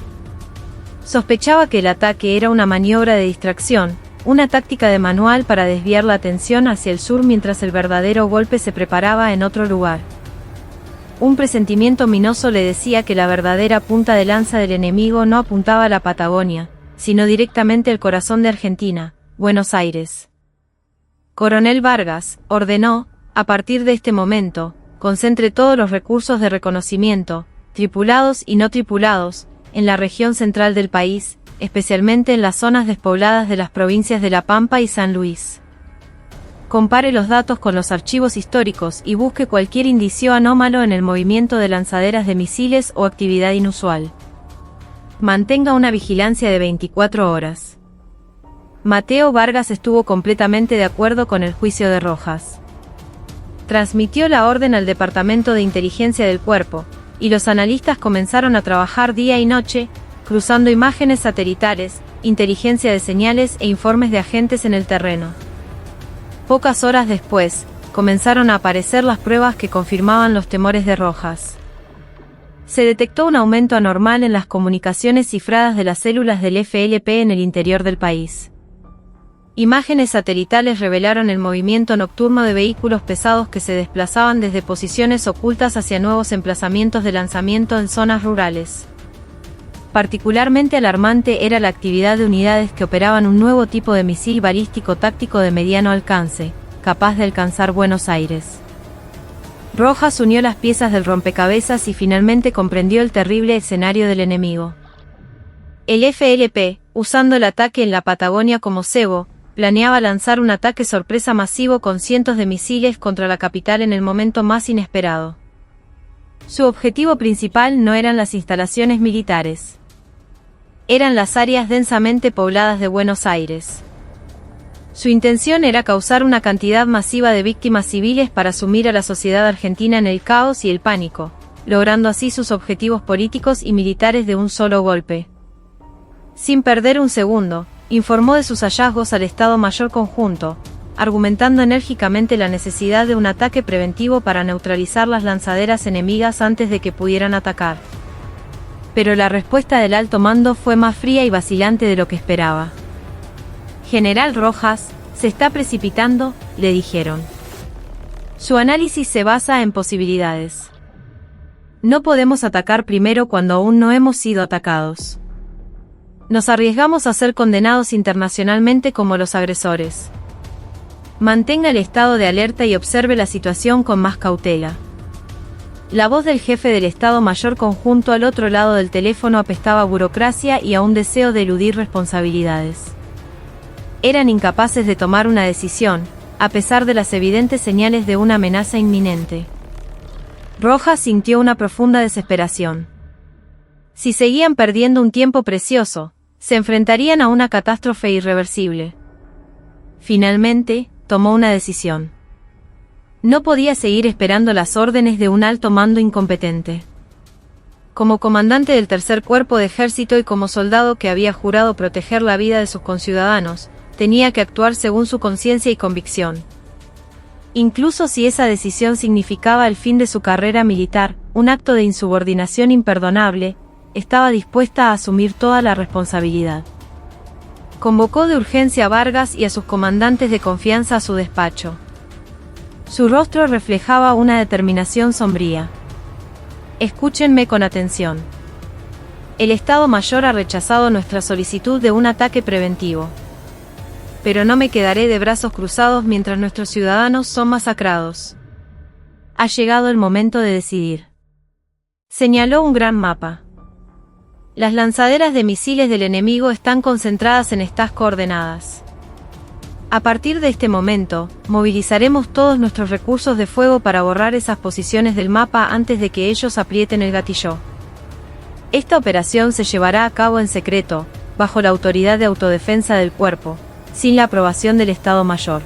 Sospechaba que el ataque era una maniobra de distracción, una táctica de manual para desviar la atención hacia el sur mientras el verdadero golpe se preparaba en otro lugar. Un presentimiento ominoso le decía que la verdadera punta de lanza del enemigo no apuntaba a la Patagonia, sino directamente al corazón de Argentina, Buenos Aires. Coronel Vargas ordenó, a partir de este momento, concentre todos los recursos de reconocimiento, tripulados y no tripulados, en la región central del país, especialmente en las zonas despobladas de las provincias de La Pampa y San Luis. Compare los datos con los archivos históricos y busque cualquier indicio anómalo en el movimiento de lanzaderas de misiles o actividad inusual. Mantenga una vigilancia de 24 horas. Mateo Vargas estuvo completamente de acuerdo con el juicio de Rojas. Transmitió la orden al Departamento de Inteligencia del Cuerpo, y los analistas comenzaron a trabajar día y noche, cruzando imágenes satelitales, inteligencia de señales e informes de agentes en el terreno. Pocas horas después, comenzaron a aparecer las pruebas que confirmaban los temores de Rojas. Se detectó un aumento anormal en las comunicaciones cifradas de las células del FLP en el interior del país. Imágenes satelitales revelaron el movimiento nocturno de vehículos pesados que se desplazaban desde posiciones ocultas hacia nuevos emplazamientos de lanzamiento en zonas rurales. Particularmente alarmante era la actividad de unidades que operaban un nuevo tipo de misil balístico táctico de mediano alcance, capaz de alcanzar Buenos Aires. Rojas unió las piezas del rompecabezas y finalmente comprendió el terrible escenario del enemigo. El FLP, usando el ataque en la Patagonia como cebo, planeaba lanzar un ataque sorpresa masivo con cientos de misiles contra la capital en el momento más inesperado. Su objetivo principal no eran las instalaciones militares. Eran las áreas densamente pobladas de Buenos Aires. Su intención era causar una cantidad masiva de víctimas civiles para sumir a la sociedad argentina en el caos y el pánico, logrando así sus objetivos políticos y militares de un solo golpe. Sin perder un segundo, informó de sus hallazgos al Estado Mayor Conjunto, argumentando enérgicamente la necesidad de un ataque preventivo para neutralizar las lanzaderas enemigas antes de que pudieran atacar. Pero la respuesta del alto mando fue más fría y vacilante de lo que esperaba. General Rojas, se está precipitando, le dijeron. Su análisis se basa en posibilidades. No podemos atacar primero cuando aún no hemos sido atacados. Nos arriesgamos a ser condenados internacionalmente como los agresores. Mantenga el estado de alerta y observe la situación con más cautela. La voz del jefe del Estado Mayor Conjunto al otro lado del teléfono apestaba a burocracia y a un deseo de eludir responsabilidades. Eran incapaces de tomar una decisión, a pesar de las evidentes señales de una amenaza inminente. Rojas sintió una profunda desesperación. Si seguían perdiendo un tiempo precioso, se enfrentarían a una catástrofe irreversible. Finalmente, tomó una decisión. No podía seguir esperando las órdenes de un alto mando incompetente. Como comandante del Tercer Cuerpo de Ejército y como soldado que había jurado proteger la vida de sus conciudadanos, tenía que actuar según su conciencia y convicción. Incluso si esa decisión significaba el fin de su carrera militar, un acto de insubordinación imperdonable, estaba dispuesta a asumir toda la responsabilidad. Convocó de urgencia a Vargas y a sus comandantes de confianza a su despacho. Su rostro reflejaba una determinación sombría. Escúchenme con atención. El Estado Mayor ha rechazado nuestra solicitud de un ataque preventivo. Pero no me quedaré de brazos cruzados mientras nuestros ciudadanos son masacrados. Ha llegado el momento de decidir. Señaló un gran mapa. Las lanzaderas de misiles del enemigo están concentradas en estas coordenadas. A partir de este momento, movilizaremos todos nuestros recursos de fuego para borrar esas posiciones del mapa antes de que ellos aprieten el gatillo. Esta operación se llevará a cabo en secreto, bajo la autoridad de autodefensa del cuerpo, sin la aprobación del Estado Mayor.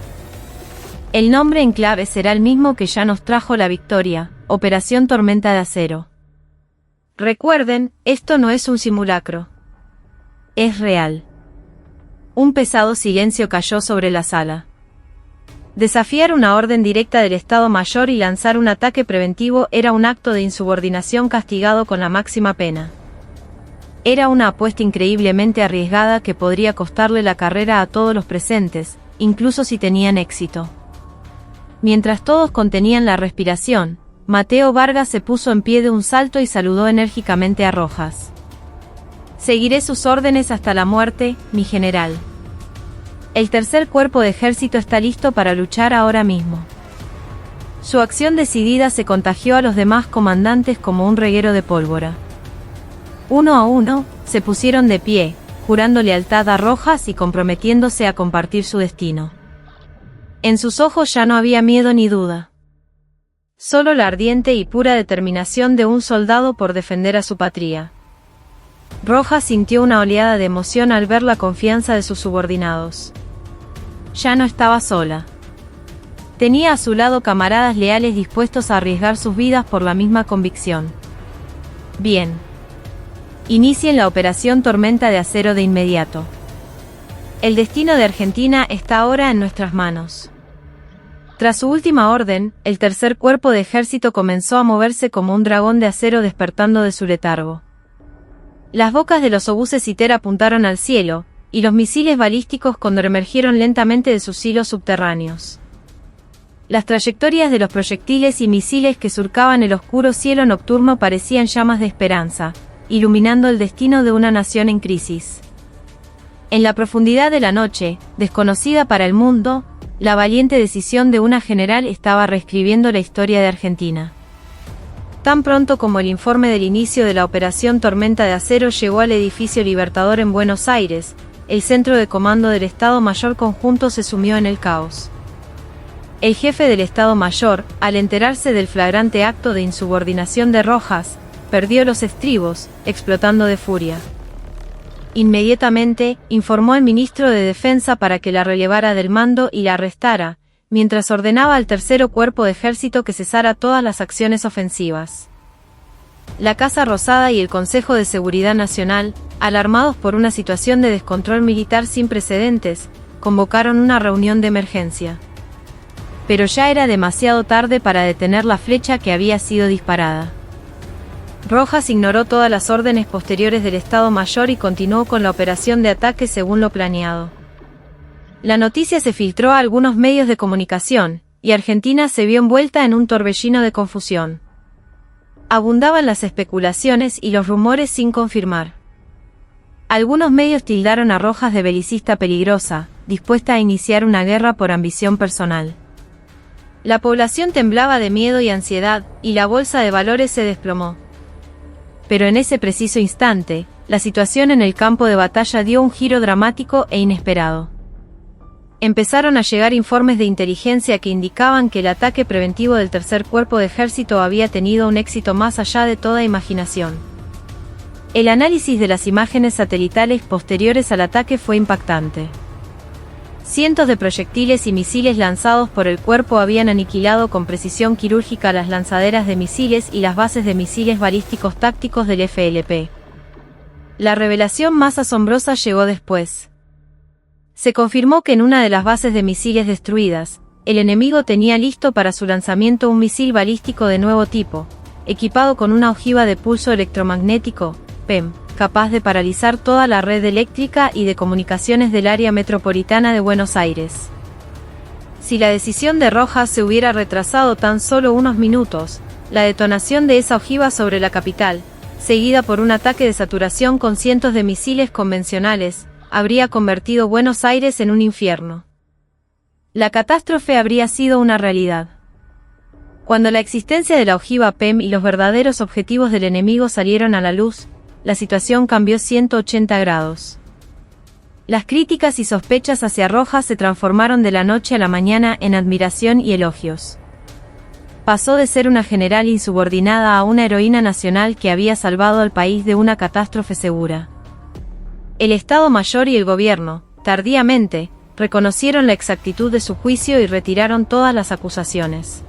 El nombre en clave será el mismo que ya nos trajo la victoria, Operación Tormenta de Acero. Recuerden, esto no es un simulacro. Es real. Un pesado silencio cayó sobre la sala. Desafiar una orden directa del Estado Mayor y lanzar un ataque preventivo era un acto de insubordinación castigado con la máxima pena. Era una apuesta increíblemente arriesgada que podría costarle la carrera a todos los presentes, incluso si tenían éxito. Mientras todos contenían la respiración, Mateo Vargas se puso en pie de un salto y saludó enérgicamente a Rojas. Seguiré sus órdenes hasta la muerte, mi general. El tercer cuerpo de ejército está listo para luchar ahora mismo. Su acción decidida se contagió a los demás comandantes como un reguero de pólvora. Uno a uno, se pusieron de pie, jurando lealtad a Rojas y comprometiéndose a compartir su destino. En sus ojos ya no había miedo ni duda. Solo la ardiente y pura determinación de un soldado por defender a su patria. Rojas sintió una oleada de emoción al ver la confianza de sus subordinados. Ya no estaba sola. Tenía a su lado camaradas leales dispuestos a arriesgar sus vidas por la misma convicción. Bien. Inicien la operación Tormenta de Acero de inmediato. El destino de Argentina está ahora en nuestras manos. Tras su última orden, el tercer cuerpo de ejército comenzó a moverse como un dragón de acero despertando de su letargo. Las bocas de los obuses ITER apuntaron al cielo, y los misiles balísticos emergieron lentamente de sus hilos subterráneos. Las trayectorias de los proyectiles y misiles que surcaban el oscuro cielo nocturno parecían llamas de esperanza, iluminando el destino de una nación en crisis. En la profundidad de la noche, desconocida para el mundo, la valiente decisión de una general estaba reescribiendo la historia de Argentina. Tan pronto como el informe del inicio de la Operación Tormenta de Acero llegó al edificio Libertador en Buenos Aires, el centro de comando del Estado Mayor Conjunto se sumió en el caos. El jefe del Estado Mayor, al enterarse del flagrante acto de insubordinación de Rojas, perdió los estribos, explotando de furia. Inmediatamente, informó al ministro de Defensa para que la relevara del mando y la arrestara, mientras ordenaba al tercero cuerpo de ejército que cesara todas las acciones ofensivas. La Casa Rosada y el Consejo de Seguridad Nacional, alarmados por una situación de descontrol militar sin precedentes, convocaron una reunión de emergencia. Pero ya era demasiado tarde para detener la flecha que había sido disparada. Rojas ignoró todas las órdenes posteriores del Estado Mayor y continuó con la operación de ataque según lo planeado. La noticia se filtró a algunos medios de comunicación, y Argentina se vio envuelta en un torbellino de confusión. Abundaban las especulaciones y los rumores sin confirmar. Algunos medios tildaron a Rojas de belicista peligrosa, dispuesta a iniciar una guerra por ambición personal. La población temblaba de miedo y ansiedad, y la bolsa de valores se desplomó. Pero en ese preciso instante, la situación en el campo de batalla dio un giro dramático e inesperado. Empezaron a llegar informes de inteligencia que indicaban que el ataque preventivo del tercer cuerpo de ejército había tenido un éxito más allá de toda imaginación. El análisis de las imágenes satelitales posteriores al ataque fue impactante. Cientos de proyectiles y misiles lanzados por el cuerpo habían aniquilado con precisión quirúrgica las lanzaderas de misiles y las bases de misiles balísticos tácticos del FLP. La revelación más asombrosa llegó después. Se confirmó que en una de las bases de misiles destruidas, el enemigo tenía listo para su lanzamiento un misil balístico de nuevo tipo, equipado con una ojiva de pulso electromagnético, PEM, capaz de paralizar toda la red eléctrica y de comunicaciones del área metropolitana de Buenos Aires. Si la decisión de Rojas se hubiera retrasado tan solo unos minutos, la detonación de esa ojiva sobre la capital, seguida por un ataque de saturación con cientos de misiles convencionales, habría convertido Buenos Aires en un infierno. La catástrofe habría sido una realidad. Cuando la existencia de la ojiva PEM y los verdaderos objetivos del enemigo salieron a la luz, la situación cambió 180 grados. Las críticas y sospechas hacia Rojas se transformaron de la noche a la mañana en admiración y elogios. Pasó de ser una general insubordinada a una heroína nacional que había salvado al país de una catástrofe segura. El Estado Mayor y el gobierno, tardíamente, reconocieron la exactitud de su juicio y retiraron todas las acusaciones.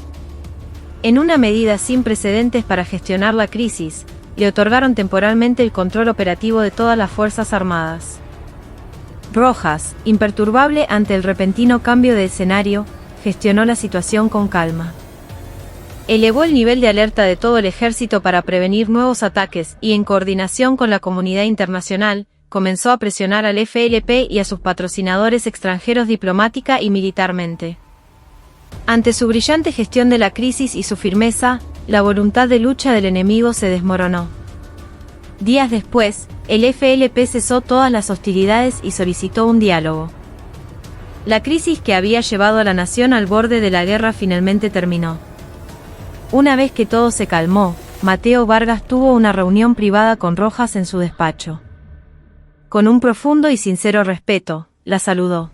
En una medida sin precedentes para gestionar la crisis, le otorgaron temporalmente el control operativo de todas las Fuerzas Armadas. Rojas, imperturbable ante el repentino cambio de escenario, gestionó la situación con calma. Elevó el nivel de alerta de todo el ejército para prevenir nuevos ataques y, en coordinación con la comunidad internacional, comenzó a presionar al FLP y a sus patrocinadores extranjeros diplomática y militarmente. Ante su brillante gestión de la crisis y su firmeza, la voluntad de lucha del enemigo se desmoronó. Días después, el FLP cesó todas las hostilidades y solicitó un diálogo. La crisis que había llevado a la nación al borde de la guerra finalmente terminó. Una vez que todo se calmó, Mateo Vargas tuvo una reunión privada con Rojas en su despacho. Con un profundo y sincero respeto, la saludó.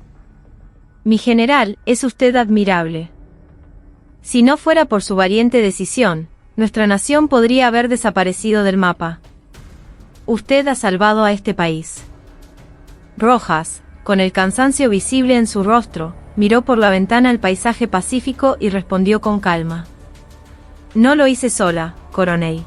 «Mi general, es usted admirable. Si no fuera por su valiente decisión, nuestra nación podría haber desaparecido del mapa. Usted ha salvado a este país». Rojas, con el cansancio visible en su rostro, miró por la ventana el paisaje pacífico y respondió con calma. «No lo hice sola, coronel.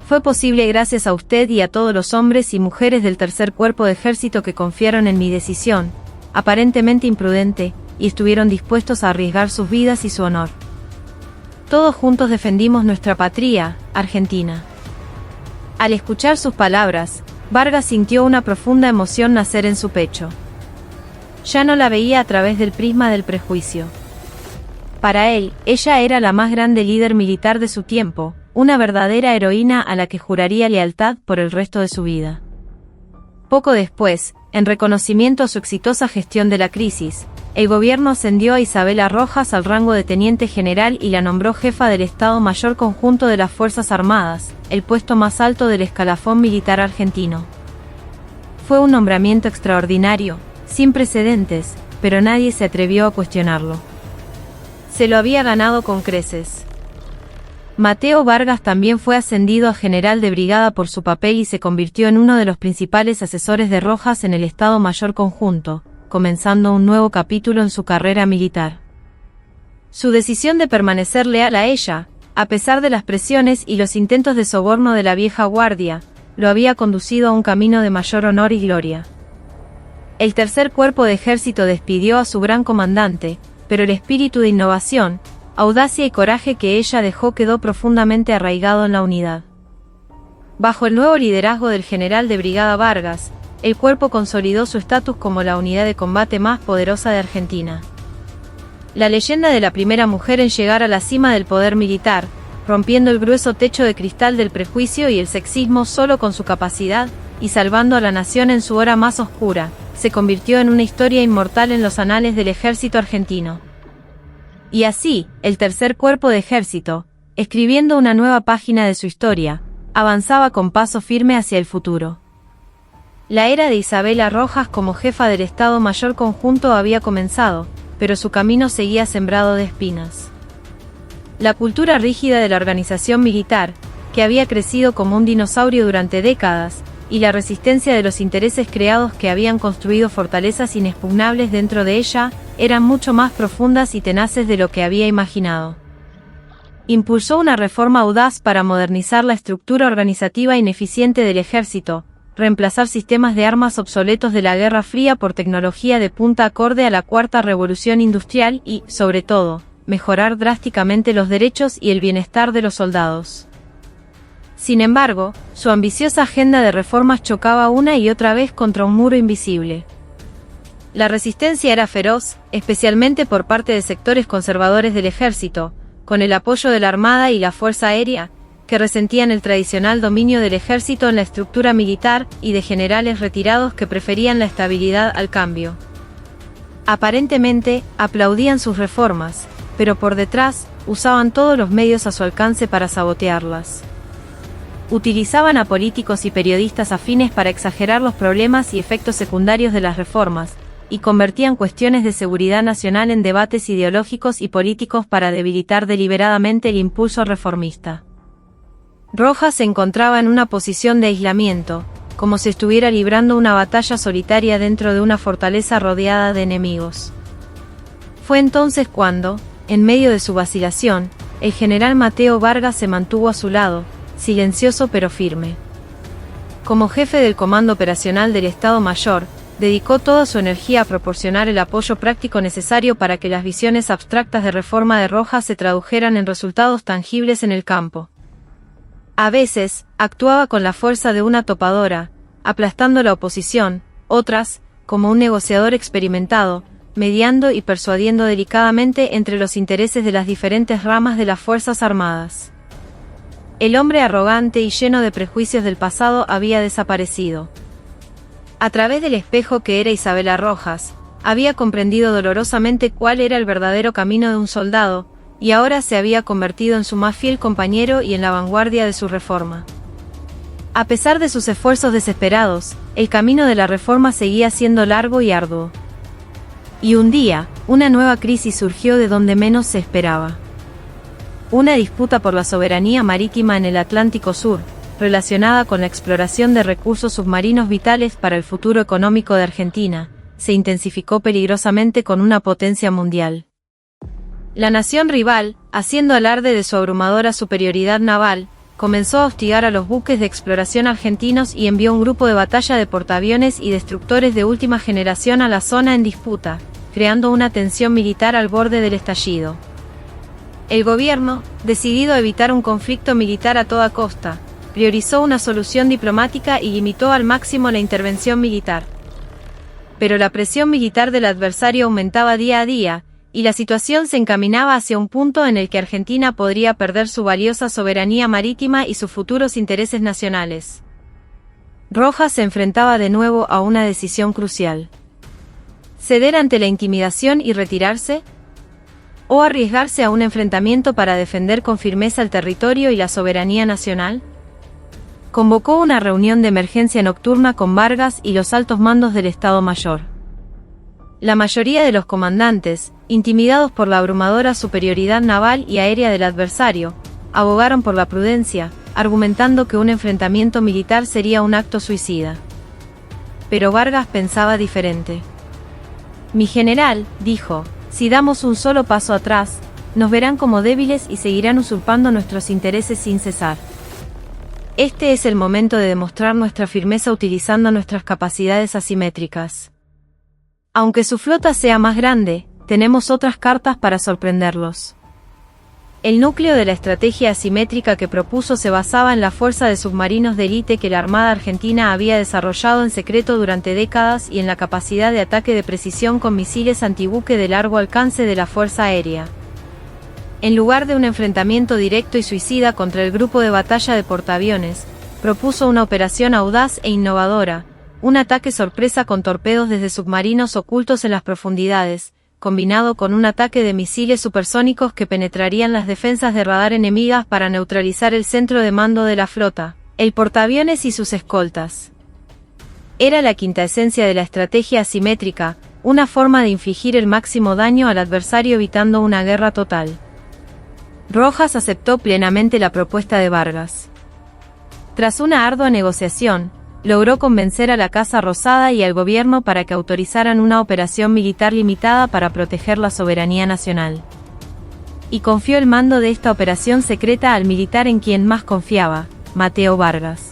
Fue posible gracias a usted y a todos los hombres y mujeres del tercer cuerpo de ejército que confiaron en mi decisión, aparentemente imprudente, y estuvieron dispuestos a arriesgar sus vidas y su honor. Todos juntos defendimos nuestra patria, Argentina». Al escuchar sus palabras, Vargas sintió una profunda emoción nacer en su pecho. Ya no la veía a través del prisma del prejuicio. Para él, ella era la más grande líder militar de su tiempo, una verdadera heroína a la que juraría lealtad por el resto de su vida. Poco después, en reconocimiento a su exitosa gestión de la crisis, el gobierno ascendió a Isabela Rojas al rango de teniente general y la nombró jefa del Estado Mayor Conjunto de las Fuerzas Armadas, el puesto más alto del escalafón militar argentino. Fue un nombramiento extraordinario, sin precedentes, pero nadie se atrevió a cuestionarlo. Se lo había ganado con creces. Mateo Vargas también fue ascendido a general de brigada por su papel y se convirtió en uno de los principales asesores de Rojas en el Estado Mayor Conjunto, comenzando un nuevo capítulo en su carrera militar. Su decisión de permanecer leal a ella, a pesar de las presiones y los intentos de soborno de la vieja guardia, lo había conducido a un camino de mayor honor y gloria. El tercer cuerpo de ejército despidió a su gran comandante, pero el espíritu de innovación, audacia y coraje que ella dejó quedó profundamente arraigado en la unidad. Bajo el nuevo liderazgo del general de brigada Vargas, el cuerpo consolidó su estatus como la unidad de combate más poderosa de Argentina. La leyenda de la primera mujer en llegar a la cima del poder militar, rompiendo el grueso techo de cristal del prejuicio y el sexismo solo con su capacidad, y salvando a la nación en su hora más oscura, se convirtió en una historia inmortal en los anales del ejército argentino. Y así, el tercer cuerpo de ejército, escribiendo una nueva página de su historia, avanzaba con paso firme hacia el futuro. La era de Isabela Rojas como jefa del Estado Mayor Conjunto había comenzado, pero su camino seguía sembrado de espinas. La cultura rígida de la organización militar, que había crecido como un dinosaurio durante décadas, y la resistencia de los intereses creados que habían construido fortalezas inexpugnables dentro de ella, eran mucho más profundas y tenaces de lo que había imaginado. Impulsó una reforma audaz para modernizar la estructura organizativa ineficiente del ejército, reemplazar sistemas de armas obsoletos de la Guerra Fría por tecnología de punta acorde a la Cuarta Revolución Industrial y, sobre todo, mejorar drásticamente los derechos y el bienestar de los soldados. Sin embargo, su ambiciosa agenda de reformas chocaba una y otra vez contra un muro invisible. La resistencia era feroz, especialmente por parte de sectores conservadores del ejército, con el apoyo de la Armada y la Fuerza Aérea, que resentían el tradicional dominio del ejército en la estructura militar y de generales retirados que preferían la estabilidad al cambio. Aparentemente, aplaudían sus reformas, pero por detrás, usaban todos los medios a su alcance para sabotearlas. Utilizaban a políticos y periodistas afines para exagerar los problemas y efectos secundarios de las reformas, y convertían cuestiones de seguridad nacional en debates ideológicos y políticos para debilitar deliberadamente el impulso reformista. Rojas se encontraba en una posición de aislamiento, como si estuviera librando una batalla solitaria dentro de una fortaleza rodeada de enemigos. Fue entonces cuando, en medio de su vacilación, el general Mateo Vargas se mantuvo a su lado, silencioso pero firme. Como jefe del Comando Operacional del Estado Mayor, dedicó toda su energía a proporcionar el apoyo práctico necesario para que las visiones abstractas de reforma de Rojas se tradujeran en resultados tangibles en el campo. A veces, actuaba con la fuerza de una topadora, aplastando la oposición, otras, como un negociador experimentado, mediando y persuadiendo delicadamente entre los intereses de las diferentes ramas de las Fuerzas Armadas. El hombre arrogante y lleno de prejuicios del pasado había desaparecido. A través del espejo que era Isabela Rojas, había comprendido dolorosamente cuál era el verdadero camino de un soldado, y ahora se había convertido en su más fiel compañero y en la vanguardia de su reforma. A pesar de sus esfuerzos desesperados, el camino de la reforma seguía siendo largo y arduo. Y un día, una nueva crisis surgió de donde menos se esperaba. Una disputa por la soberanía marítima en el Atlántico Sur, relacionada con la exploración de recursos submarinos vitales para el futuro económico de Argentina, se intensificó peligrosamente con una potencia mundial. La nación rival, haciendo alarde de su abrumadora superioridad naval, comenzó a hostigar a los buques de exploración argentinos y envió un grupo de batalla de portaaviones y destructores de última generación a la zona en disputa, creando una tensión militar al borde del estallido. El gobierno, decidido a evitar un conflicto militar a toda costa, priorizó una solución diplomática y limitó al máximo la intervención militar. Pero la presión militar del adversario aumentaba día a día, y la situación se encaminaba hacia un punto en el que Argentina podría perder su valiosa soberanía marítima y sus futuros intereses nacionales. Rojas se enfrentaba de nuevo a una decisión crucial. ¿Ceder ante la intimidación y retirarse? ¿O arriesgarse a un enfrentamiento para defender con firmeza el territorio y la soberanía nacional? Convocó una reunión de emergencia nocturna con Vargas y los altos mandos del Estado Mayor. La mayoría de los comandantes, intimidados por la abrumadora superioridad naval y aérea del adversario, abogaron por la prudencia, argumentando que un enfrentamiento militar sería un acto suicida. Pero Vargas pensaba diferente. Mi general, dijo, si damos un solo paso atrás, nos verán como débiles y seguirán usurpando nuestros intereses sin cesar. Este es el momento de demostrar nuestra firmeza utilizando nuestras capacidades asimétricas. Aunque su flota sea más grande, tenemos otras cartas para sorprenderlos. El núcleo de la estrategia asimétrica que propuso se basaba en la fuerza de submarinos de élite que la Armada Argentina había desarrollado en secreto durante décadas y en la capacidad de ataque de precisión con misiles antibuque de largo alcance de la Fuerza Aérea. En lugar de un enfrentamiento directo y suicida contra el grupo de batalla de portaaviones, propuso una operación audaz e innovadora, un ataque sorpresa con torpedos desde submarinos ocultos en las profundidades, combinado con un ataque de misiles supersónicos que penetrarían las defensas de radar enemigas para neutralizar el centro de mando de la flota, el portaaviones y sus escoltas. Era la quinta esencia de la estrategia asimétrica, una forma de infligir el máximo daño al adversario evitando una guerra total. Rojas aceptó plenamente la propuesta de Vargas. Tras una ardua negociación, logró convencer a la Casa Rosada y al gobierno para que autorizaran una operación militar limitada para proteger la soberanía nacional. Y confió el mando de esta operación secreta al militar en quien más confiaba, Mateo Vargas.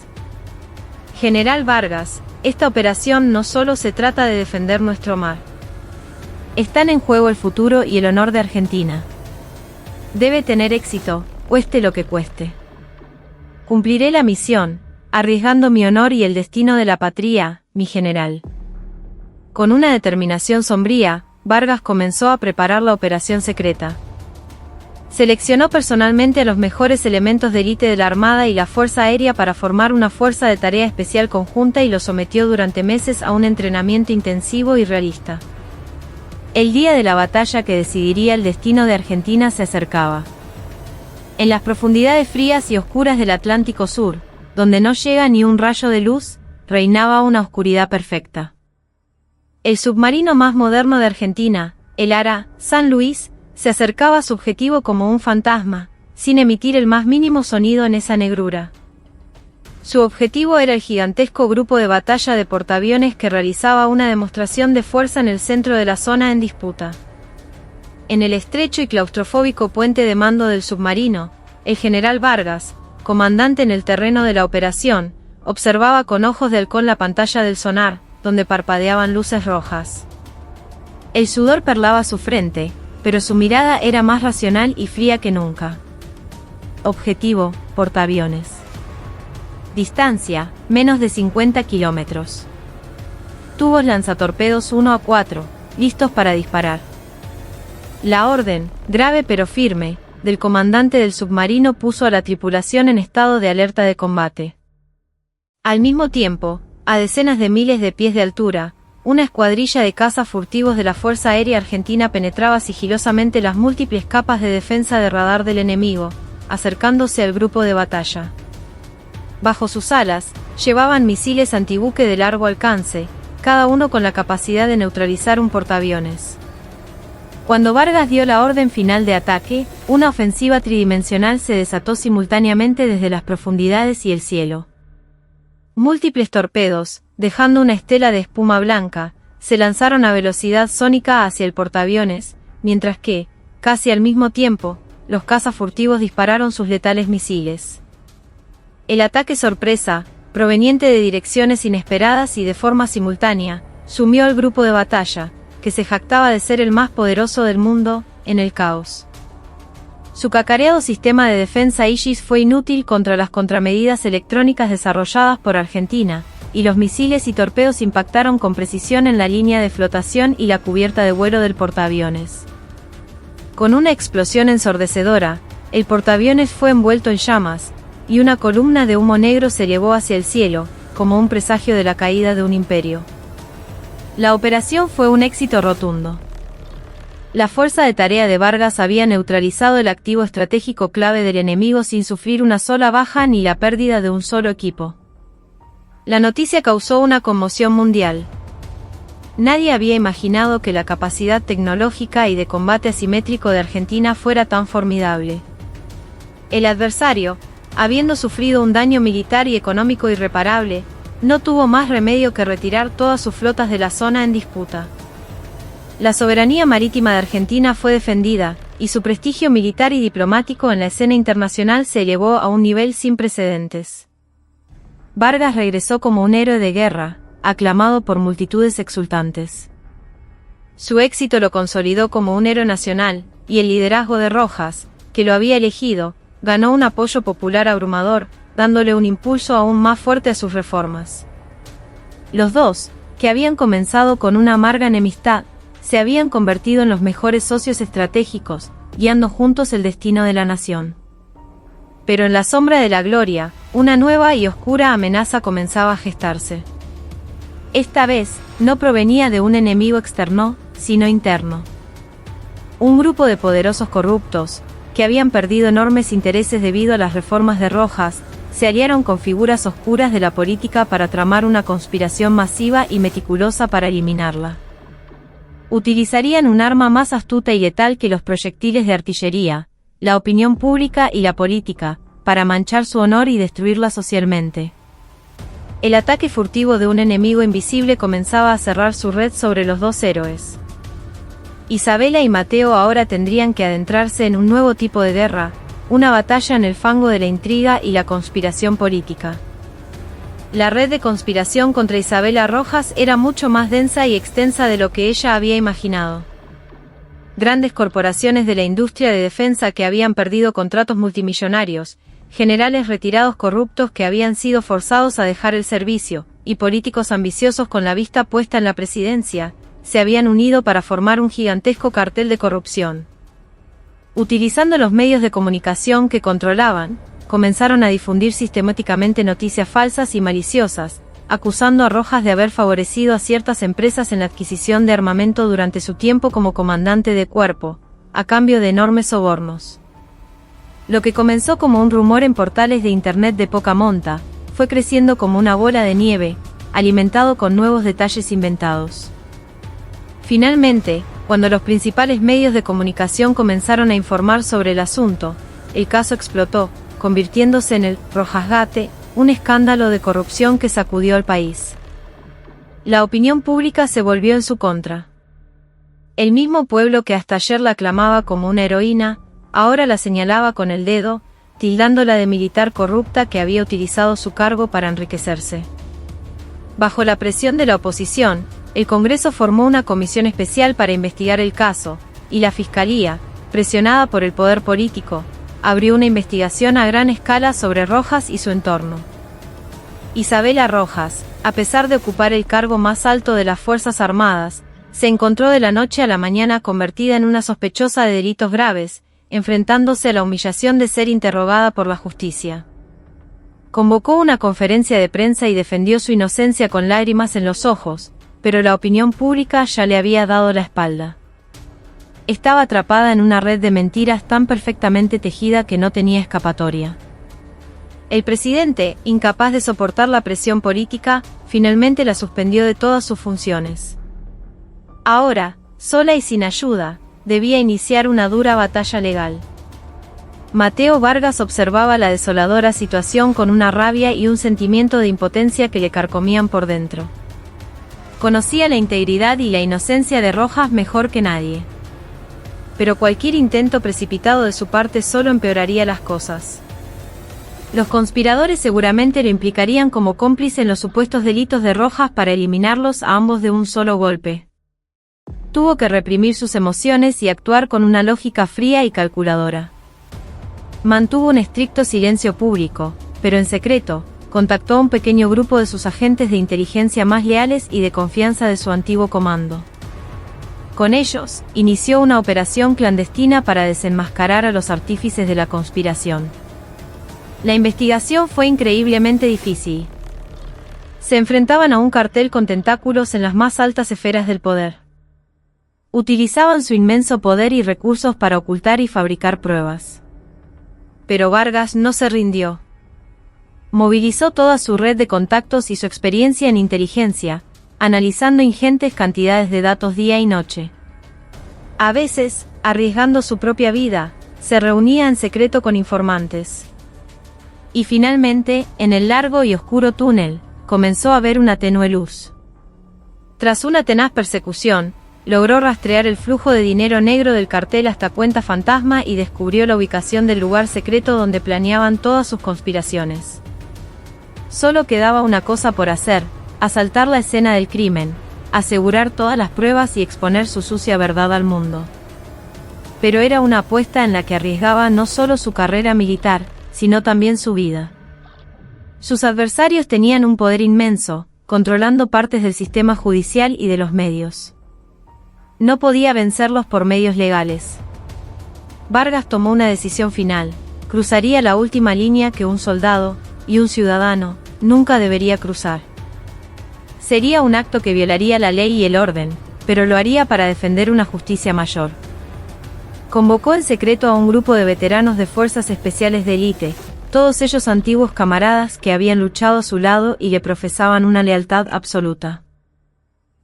General Vargas, esta operación no solo se trata de defender nuestro mar. Están en juego el futuro y el honor de Argentina. Debe tener éxito, cueste lo que cueste. Cumpliré la misión, arriesgando mi honor y el destino de la patria, mi general. Con una determinación sombría, Vargas comenzó a preparar la operación secreta. Seleccionó personalmente a los mejores elementos de élite de la Armada y la Fuerza Aérea para formar una fuerza de tarea especial conjunta y los sometió durante meses a un entrenamiento intensivo y realista. El día de la batalla que decidiría el destino de Argentina se acercaba. En las profundidades frías y oscuras del Atlántico Sur, donde no llega ni un rayo de luz, reinaba una oscuridad perfecta. El submarino más moderno de Argentina, el Ara San Luis, se acercaba a su objetivo como un fantasma, sin emitir el más mínimo sonido en esa negrura. Su objetivo era el gigantesco grupo de batalla de portaaviones que realizaba una demostración de fuerza en el centro de la zona en disputa. En el estrecho y claustrofóbico puente de mando del submarino, el general Vargas, comandante en el terreno de la operación, observaba con ojos de halcón la pantalla del sonar, donde parpadeaban luces rojas. El sudor perlaba su frente, pero su mirada era más racional y fría que nunca. Objetivo: portaaviones. Distancia: menos de 50 kilómetros. Tubos lanzatorpedos 1 a 4, listos para disparar. La orden, grave pero firme, del comandante del submarino puso a la tripulación en estado de alerta de combate. Al mismo tiempo, a decenas de miles de pies de altura, una escuadrilla de cazas furtivos de la Fuerza Aérea Argentina penetraba sigilosamente las múltiples capas de defensa de radar del enemigo, acercándose al grupo de batalla. Bajo sus alas, llevaban misiles antibuque de largo alcance, cada uno con la capacidad de neutralizar un portaaviones. Cuando Vargas dio la orden final de ataque, una ofensiva tridimensional se desató simultáneamente desde las profundidades y el cielo. Múltiples torpedos, dejando una estela de espuma blanca, se lanzaron a velocidad sónica hacia el portaaviones, mientras que, casi al mismo tiempo, los cazas furtivos dispararon sus letales misiles. El ataque sorpresa, proveniente de direcciones inesperadas y de forma simultánea, sumió al grupo de batalla, que se jactaba de ser el más poderoso del mundo, en el caos. Su cacareado sistema de defensa Aegis fue inútil contra las contramedidas electrónicas desarrolladas por Argentina, y los misiles y torpedos impactaron con precisión en la línea de flotación y la cubierta de vuelo del portaaviones. Con una explosión ensordecedora, el portaaviones fue envuelto en llamas, y una columna de humo negro se elevó hacia el cielo, como un presagio de la caída de un imperio. La operación fue un éxito rotundo. La fuerza de tarea de Vargas había neutralizado el activo estratégico clave del enemigo sin sufrir una sola baja ni la pérdida de un solo equipo. La noticia causó una conmoción mundial. Nadie había imaginado que la capacidad tecnológica y de combate asimétrico de Argentina fuera tan formidable. El adversario, habiendo sufrido un daño militar y económico irreparable, no tuvo más remedio que retirar todas sus flotas de la zona en disputa. La soberanía marítima de Argentina fue defendida, y su prestigio militar y diplomático en la escena internacional se elevó a un nivel sin precedentes. Vargas regresó como un héroe de guerra, aclamado por multitudes exultantes. Su éxito lo consolidó como un héroe nacional, y el liderazgo de Rojas, que lo había elegido, ganó un apoyo popular abrumador, dándole un impulso aún más fuerte a sus reformas. Los dos, que habían comenzado con una amarga enemistad, se habían convertido en los mejores socios estratégicos, guiando juntos el destino de la nación. Pero en la sombra de la gloria, una nueva y oscura amenaza comenzaba a gestarse. Esta vez, no provenía de un enemigo externo, sino interno. Un grupo de poderosos corruptos, que habían perdido enormes intereses debido a las reformas de Rojas, se aliaron con figuras oscuras de la política para tramar una conspiración masiva y meticulosa para eliminarla. Utilizarían un arma más astuta y letal que los proyectiles de artillería, la opinión pública y la política, para manchar su honor y destruirla socialmente. El ataque furtivo de un enemigo invisible comenzaba a cerrar su red sobre los dos héroes. Isabela y Mateo ahora tendrían que adentrarse en un nuevo tipo de guerra, una batalla en el fango de la intriga y la conspiración política. La red de conspiración contra Isabela Rojas era mucho más densa y extensa de lo que ella había imaginado. Grandes corporaciones de la industria de defensa que habían perdido contratos multimillonarios, generales retirados corruptos que habían sido forzados a dejar el servicio, y políticos ambiciosos con la vista puesta en la presidencia, se habían unido para formar un gigantesco cartel de corrupción. Utilizando los medios de comunicación que controlaban, comenzaron a difundir sistemáticamente noticias falsas y maliciosas, acusando a Rojas de haber favorecido a ciertas empresas en la adquisición de armamento durante su tiempo como comandante de cuerpo, a cambio de enormes sobornos. Lo que comenzó como un rumor en portales de internet de poca monta, fue creciendo como una bola de nieve, alimentado con nuevos detalles inventados. Finalmente, cuando los principales medios de comunicación comenzaron a informar sobre el asunto, el caso explotó, convirtiéndose en el Rojasgate, un escándalo de corrupción que sacudió al país. La opinión pública se volvió en su contra. El mismo pueblo que hasta ayer la aclamaba como una heroína, ahora la señalaba con el dedo, tildándola de militar corrupta que había utilizado su cargo para enriquecerse. Bajo la presión de la oposición, el Congreso formó una comisión especial para investigar el caso, y la Fiscalía, presionada por el poder político, abrió una investigación a gran escala sobre Rojas y su entorno. Isabela Rojas, a pesar de ocupar el cargo más alto de las Fuerzas Armadas, se encontró de la noche a la mañana convertida en una sospechosa de delitos graves, enfrentándose a la humillación de ser interrogada por la justicia. Convocó una conferencia de prensa y defendió su inocencia con lágrimas en los ojos, pero la opinión pública ya le había dado la espalda. Estaba atrapada en una red de mentiras tan perfectamente tejida que no tenía escapatoria. El presidente, incapaz de soportar la presión política, finalmente la suspendió de todas sus funciones. Ahora, sola y sin ayuda, debía iniciar una dura batalla legal. Mateo Vargas observaba la desoladora situación con una rabia y un sentimiento de impotencia que le carcomían por dentro. Conocía la integridad y la inocencia de Rojas mejor que nadie. Pero cualquier intento precipitado de su parte solo empeoraría las cosas. Los conspiradores seguramente lo implicarían como cómplice en los supuestos delitos de Rojas para eliminarlos a ambos de un solo golpe. Tuvo que reprimir sus emociones y actuar con una lógica fría y calculadora. Mantuvo un estricto silencio público, pero en secreto, contactó a un pequeño grupo de sus agentes de inteligencia más leales y de confianza de su antiguo comando. Con ellos, inició una operación clandestina para desenmascarar a los artífices de la conspiración. La investigación fue increíblemente difícil. Se enfrentaban a un cartel con tentáculos en las más altas esferas del poder. Utilizaban su inmenso poder y recursos para ocultar y fabricar pruebas. Pero Vargas no se rindió. Movilizó toda su red de contactos y su experiencia en inteligencia, analizando ingentes cantidades de datos día y noche. A veces, arriesgando su propia vida, se reunía en secreto con informantes. Y finalmente, en el largo y oscuro túnel, comenzó a ver una tenue luz. Tras una tenaz persecución, logró rastrear el flujo de dinero negro del cartel hasta cuenta fantasma y descubrió la ubicación del lugar secreto donde planeaban todas sus conspiraciones. Solo quedaba una cosa por hacer: asaltar la escena del crimen, asegurar todas las pruebas y exponer su sucia verdad al mundo. Pero era una apuesta en la que arriesgaba no solo su carrera militar, sino también su vida. Sus adversarios tenían un poder inmenso, controlando partes del sistema judicial y de los medios. No podía vencerlos por medios legales. Vargas tomó una decisión final: cruzaría la última línea que un soldado, y un ciudadano, nunca debería cruzar. Sería un acto que violaría la ley y el orden, pero lo haría para defender una justicia mayor. Convocó en secreto a un grupo de veteranos de fuerzas especiales de élite, todos ellos antiguos camaradas que habían luchado a su lado y le profesaban una lealtad absoluta.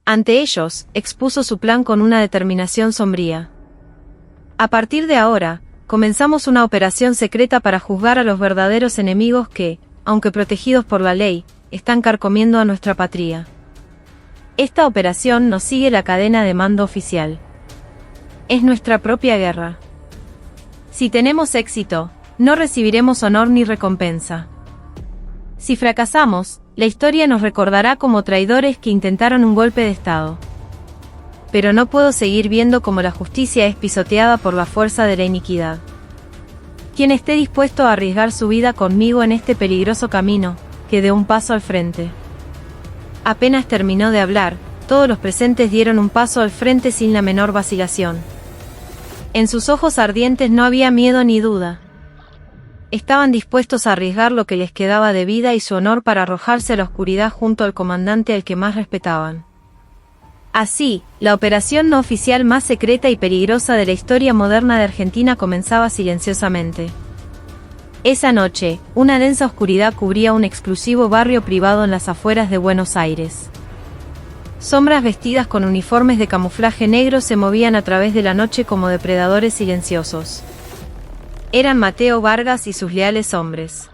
Ante ellos, expuso su plan con una determinación sombría. A partir de ahora, comenzamos una operación secreta para juzgar a los verdaderos enemigos que, aunque protegidos por la ley, están carcomiendo a nuestra patria. Esta operación no sigue la cadena de mando oficial. Es nuestra propia guerra. Si tenemos éxito, no recibiremos honor ni recompensa. Si fracasamos, la historia nos recordará como traidores que intentaron un golpe de Estado. Pero no puedo seguir viendo cómo la justicia es pisoteada por la fuerza de la iniquidad. Quien esté dispuesto a arriesgar su vida conmigo en este peligroso camino, que dé un paso al frente. Apenas terminó de hablar, todos los presentes dieron un paso al frente sin la menor vacilación. En sus ojos ardientes no había miedo ni duda. Estaban dispuestos a arriesgar lo que les quedaba de vida y su honor para arrojarse a la oscuridad junto al comandante al que más respetaban. Así, la operación no oficial más secreta y peligrosa de la historia moderna de Argentina comenzaba silenciosamente. Esa noche, una densa oscuridad cubría un exclusivo barrio privado en las afueras de Buenos Aires. Sombras vestidas con uniformes de camuflaje negro se movían a través de la noche como depredadores silenciosos. Eran Mateo Vargas y sus leales hombres.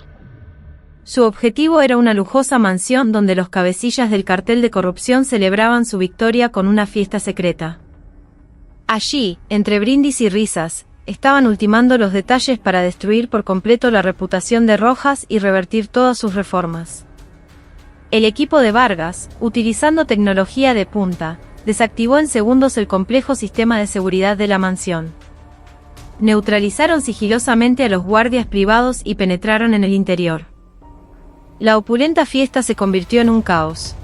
Su objetivo era una lujosa mansión donde los cabecillas del cartel de corrupción celebraban su victoria con una fiesta secreta. Allí, entre brindis y risas, estaban ultimando los detalles para destruir por completo la reputación de Rojas y revertir todas sus reformas. El equipo de Vargas, utilizando tecnología de punta, desactivó en segundos el complejo sistema de seguridad de la mansión. Neutralizaron sigilosamente a los guardias privados y penetraron en el interior. La opulenta fiesta se convirtió en un caos.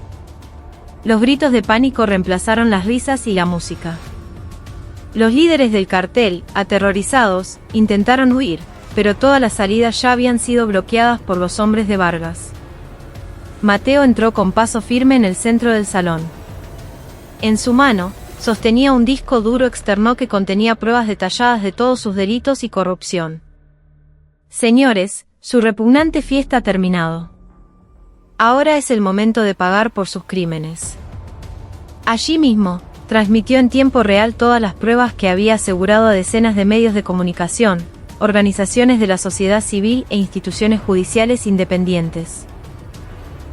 Los gritos de pánico reemplazaron las risas y la música. Los líderes del cartel, aterrorizados, intentaron huir, pero todas las salidas ya habían sido bloqueadas por los hombres de Vargas. Mateo entró con paso firme en el centro del salón. En su mano, sostenía un disco duro externo que contenía pruebas detalladas de todos sus delitos y corrupción. Señores, su repugnante fiesta ha terminado. Ahora es el momento de pagar por sus crímenes. Allí mismo, transmitió en tiempo real todas las pruebas que había asegurado a decenas de medios de comunicación, organizaciones de la sociedad civil e instituciones judiciales independientes.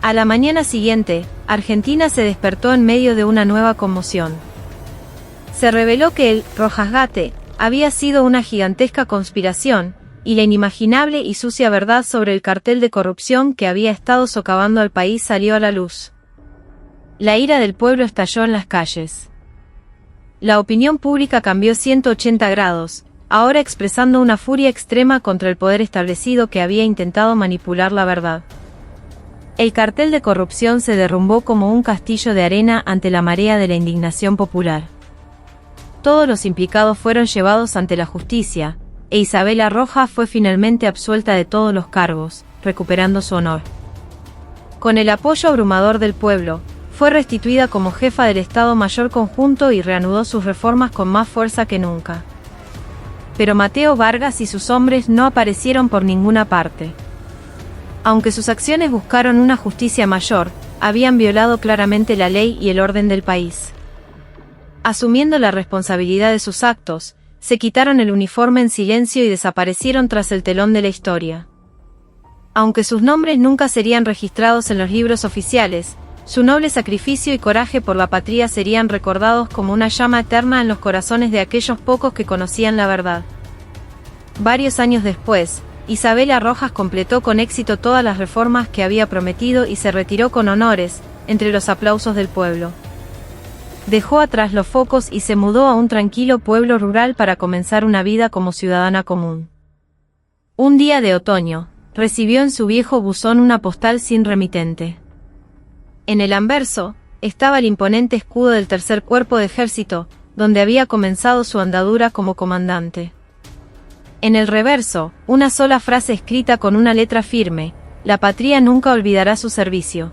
A la mañana siguiente, Argentina se despertó en medio de una nueva conmoción. Se reveló que el Rojasgate había sido una gigantesca conspiración, y la inimaginable y sucia verdad sobre el cartel de corrupción que había estado socavando al país salió a la luz. La ira del pueblo estalló en las calles. La opinión pública cambió 180 grados, ahora expresando una furia extrema contra el poder establecido que había intentado manipular la verdad. El cartel de corrupción se derrumbó como un castillo de arena ante la marea de la indignación popular. Todos los implicados fueron llevados ante la justicia, e Isabela Rojas fue finalmente absuelta de todos los cargos, recuperando su honor. Con el apoyo abrumador del pueblo, fue restituida como jefa del Estado Mayor Conjunto y reanudó sus reformas con más fuerza que nunca. Pero Mateo Vargas y sus hombres no aparecieron por ninguna parte. Aunque sus acciones buscaron una justicia mayor, habían violado claramente la ley y el orden del país. Asumiendo la responsabilidad de sus actos, se quitaron el uniforme en silencio y desaparecieron tras el telón de la historia. Aunque sus nombres nunca serían registrados en los libros oficiales, su noble sacrificio y coraje por la patria serían recordados como una llama eterna en los corazones de aquellos pocos que conocían la verdad. Varios años después, Isabela Rojas completó con éxito todas las reformas que había prometido y se retiró con honores, entre los aplausos del pueblo. Dejó atrás los focos y se mudó a un tranquilo pueblo rural para comenzar una vida como ciudadana común. Un día de otoño, recibió en su viejo buzón una postal sin remitente. En el anverso, estaba el imponente escudo del Tercer Cuerpo de Ejército, donde había comenzado su andadura como comandante. En el reverso, una sola frase escrita con una letra firme: la patria nunca olvidará su servicio.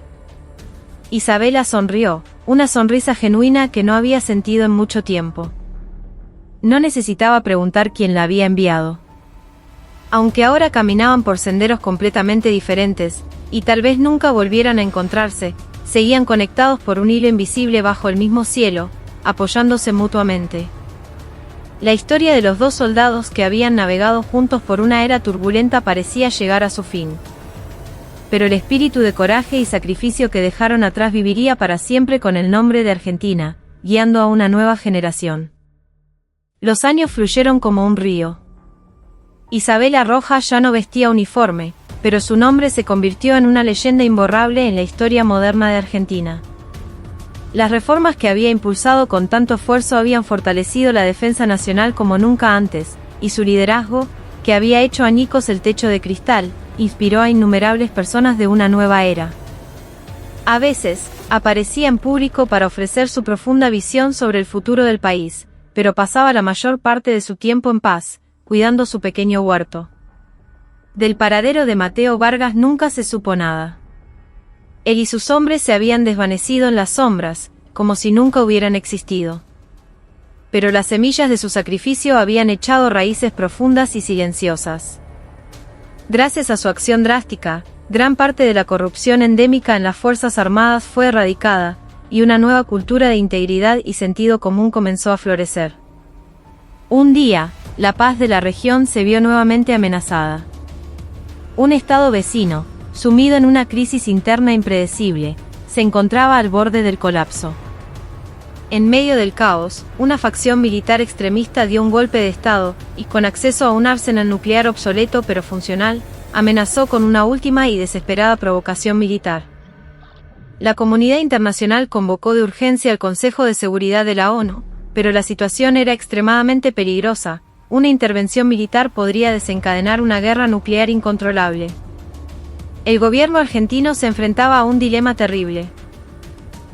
Isabela sonrió, una sonrisa genuina que no había sentido en mucho tiempo. No necesitaba preguntar quién la había enviado. Aunque ahora caminaban por senderos completamente diferentes, y tal vez nunca volvieran a encontrarse, seguían conectados por un hilo invisible bajo el mismo cielo, apoyándose mutuamente. La historia de los dos soldados que habían navegado juntos por una era turbulenta parecía llegar a su fin. Pero el espíritu de coraje y sacrificio que dejaron atrás viviría para siempre con el nombre de Argentina, guiando a una nueva generación. Los años fluyeron como un río. Isabela Rojas ya no vestía uniforme, pero su nombre se convirtió en una leyenda imborrable en la historia moderna de Argentina. Las reformas que había impulsado con tanto esfuerzo habían fortalecido la defensa nacional como nunca antes, y su liderazgo, que había hecho añicos el techo de cristal, inspiró a innumerables personas de una nueva era. A veces, aparecía en público para ofrecer su profunda visión sobre el futuro del país, pero pasaba la mayor parte de su tiempo en paz, cuidando su pequeño huerto. Del paradero de Mateo Vargas nunca se supo nada. Él y sus hombres se habían desvanecido en las sombras, como si nunca hubieran existido. Pero las semillas de su sacrificio habían echado raíces profundas y silenciosas. Gracias a su acción drástica, gran parte de la corrupción endémica en las Fuerzas Armadas fue erradicada, y una nueva cultura de integridad y sentido común comenzó a florecer. Un día, la paz de la región se vio nuevamente amenazada. Un estado vecino, sumido en una crisis interna impredecible, se encontraba al borde del colapso. En medio del caos, una facción militar extremista dio un golpe de estado, y con acceso a un arsenal nuclear obsoleto pero funcional, amenazó con una última y desesperada provocación militar. La comunidad internacional convocó de urgencia al Consejo de Seguridad de la ONU, pero la situación era extremadamente peligrosa. Una intervención militar podría desencadenar una guerra nuclear incontrolable. El gobierno argentino se enfrentaba a un dilema terrible.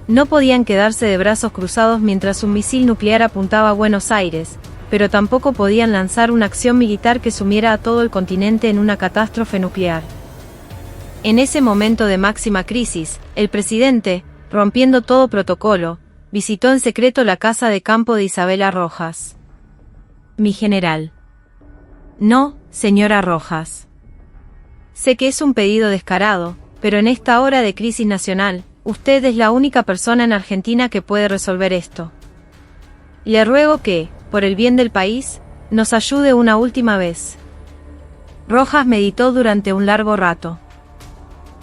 No podían quedarse de brazos cruzados mientras un misil nuclear apuntaba a Buenos Aires, pero tampoco podían lanzar una acción militar que sumiera a todo el continente en una catástrofe nuclear. En ese momento de máxima crisis, el presidente, rompiendo todo protocolo, visitó en secreto la casa de campo de Isabela Rojas. Mi general. No, señora Rojas. Sé que es un pedido descarado, pero en esta hora de crisis nacional, usted es la única persona en Argentina que puede resolver esto. Le ruego que, por el bien del país, nos ayude una última vez. Rojas meditó durante un largo rato.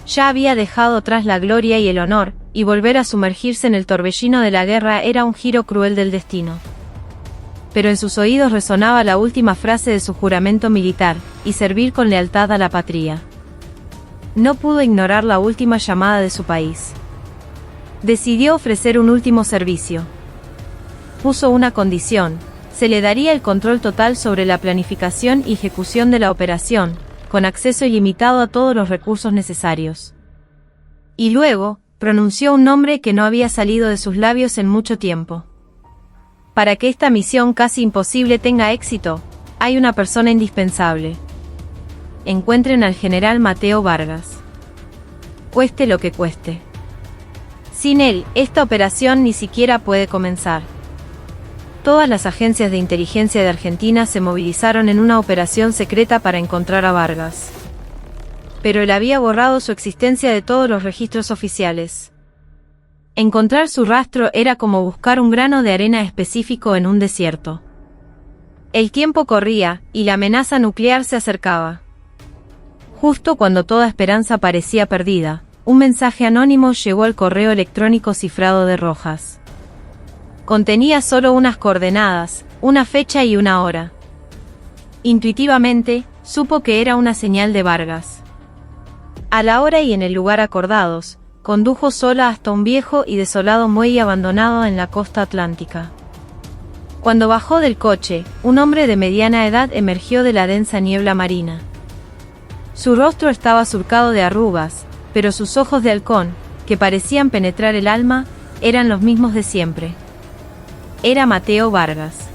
Ya había dejado atrás la gloria y el honor, y volver a sumergirse en el torbellino de la guerra era un giro cruel del destino. Pero en sus oídos resonaba la última frase de su juramento militar, y servir con lealtad a la patria. No pudo ignorar la última llamada de su país. Decidió ofrecer un último servicio. Puso una condición: se le daría el control total sobre la planificación y ejecución de la operación, con acceso ilimitado a todos los recursos necesarios. Y luego, pronunció un nombre que no había salido de sus labios en mucho tiempo. Para que esta misión casi imposible tenga éxito, hay una persona indispensable. Encuentren al general Mateo Vargas. Cueste lo que cueste. Sin él, esta operación ni siquiera puede comenzar. Todas las agencias de inteligencia de Argentina se movilizaron en una operación secreta para encontrar a Vargas. Pero él había borrado su existencia de todos los registros oficiales. Encontrar su rastro era como buscar un grano de arena específico en un desierto. El tiempo corría, y la amenaza nuclear se acercaba. Justo cuando toda esperanza parecía perdida, un mensaje anónimo llegó al correo electrónico cifrado de Rojas. Contenía solo unas coordenadas, una fecha y una hora. Intuitivamente, supo que era una señal de Vargas. A la hora y en el lugar acordados, condujo sola hasta un viejo y desolado muelle abandonado en la costa atlántica. Cuando bajó del coche, un hombre de mediana edad emergió de la densa niebla marina. Su rostro estaba surcado de arrugas, pero sus ojos de halcón, que parecían penetrar el alma, eran los mismos de siempre. Era Mateo Vargas.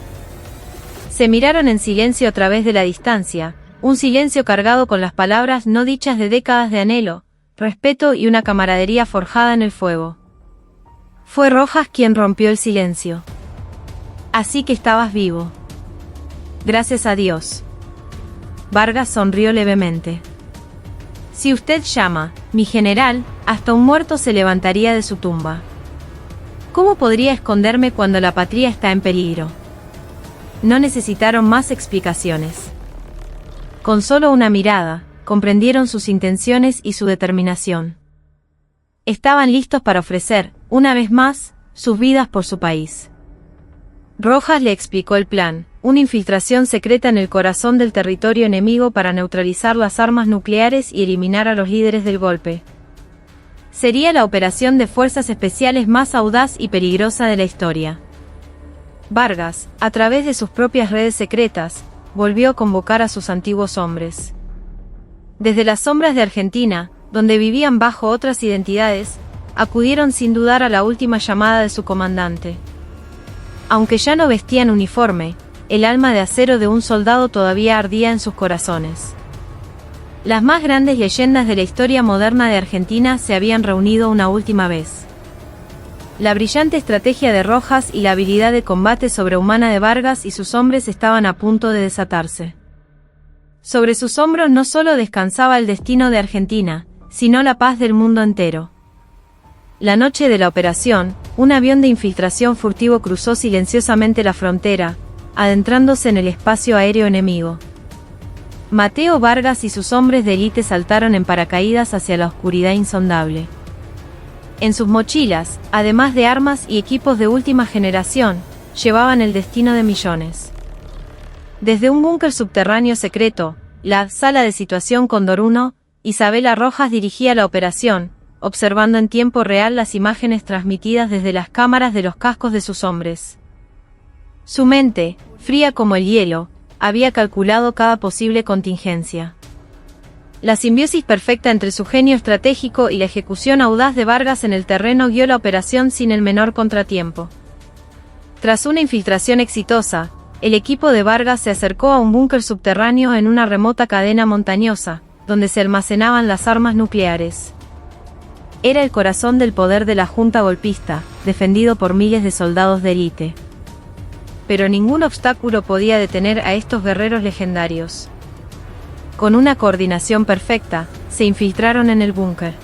Se miraron en silencio a través de la distancia, un silencio cargado con las palabras no dichas de décadas de anhelo, respeto y una camaradería forjada en el fuego. Fue Rojas quien rompió el silencio. Así que estabas vivo. Gracias a Dios. Vargas sonrió levemente. Si usted llama, mi general, hasta un muerto se levantaría de su tumba. ¿Cómo podría esconderme cuando la patria está en peligro? No necesitaron más explicaciones. Con solo una mirada, comprendieron sus intenciones y su determinación. Estaban listos para ofrecer, una vez más, sus vidas por su país. Rojas le explicó el plan: una infiltración secreta en el corazón del territorio enemigo para neutralizar las armas nucleares y eliminar a los líderes del golpe. Sería la operación de fuerzas especiales más audaz y peligrosa de la historia. Vargas, a través de sus propias redes secretas, volvió a convocar a sus antiguos hombres. Desde las sombras de Argentina, donde vivían bajo otras identidades, acudieron sin dudar a la última llamada de su comandante. Aunque ya no vestían uniforme, el alma de acero de un soldado todavía ardía en sus corazones. Las más grandes leyendas de la historia moderna de Argentina se habían reunido una última vez. La brillante estrategia de Rojas y la habilidad de combate sobrehumana de Vargas y sus hombres estaban a punto de desatarse. Sobre sus hombros no solo descansaba el destino de Argentina, sino la paz del mundo entero. La noche de la operación, un avión de infiltración furtivo cruzó silenciosamente la frontera, adentrándose en el espacio aéreo enemigo. Mateo Vargas y sus hombres de élite saltaron en paracaídas hacia la oscuridad insondable. En sus mochilas, además de armas y equipos de última generación, llevaban el destino de millones. Desde un búnker subterráneo secreto, la sala de situación Cóndor 1, Isabela Rojas dirigía la operación, observando en tiempo real las imágenes transmitidas desde las cámaras de los cascos de sus hombres. Su mente, fría como el hielo, había calculado cada posible contingencia. La simbiosis perfecta entre su genio estratégico y la ejecución audaz de Vargas en el terreno guió la operación sin el menor contratiempo. Tras una infiltración exitosa, el equipo de Vargas se acercó a un búnker subterráneo en una remota cadena montañosa, donde se almacenaban las armas nucleares. Era el corazón del poder de la junta golpista, defendido por miles de soldados de élite. Pero ningún obstáculo podía detener a estos guerreros legendarios. Con una coordinación perfecta, se infiltraron en el búnker.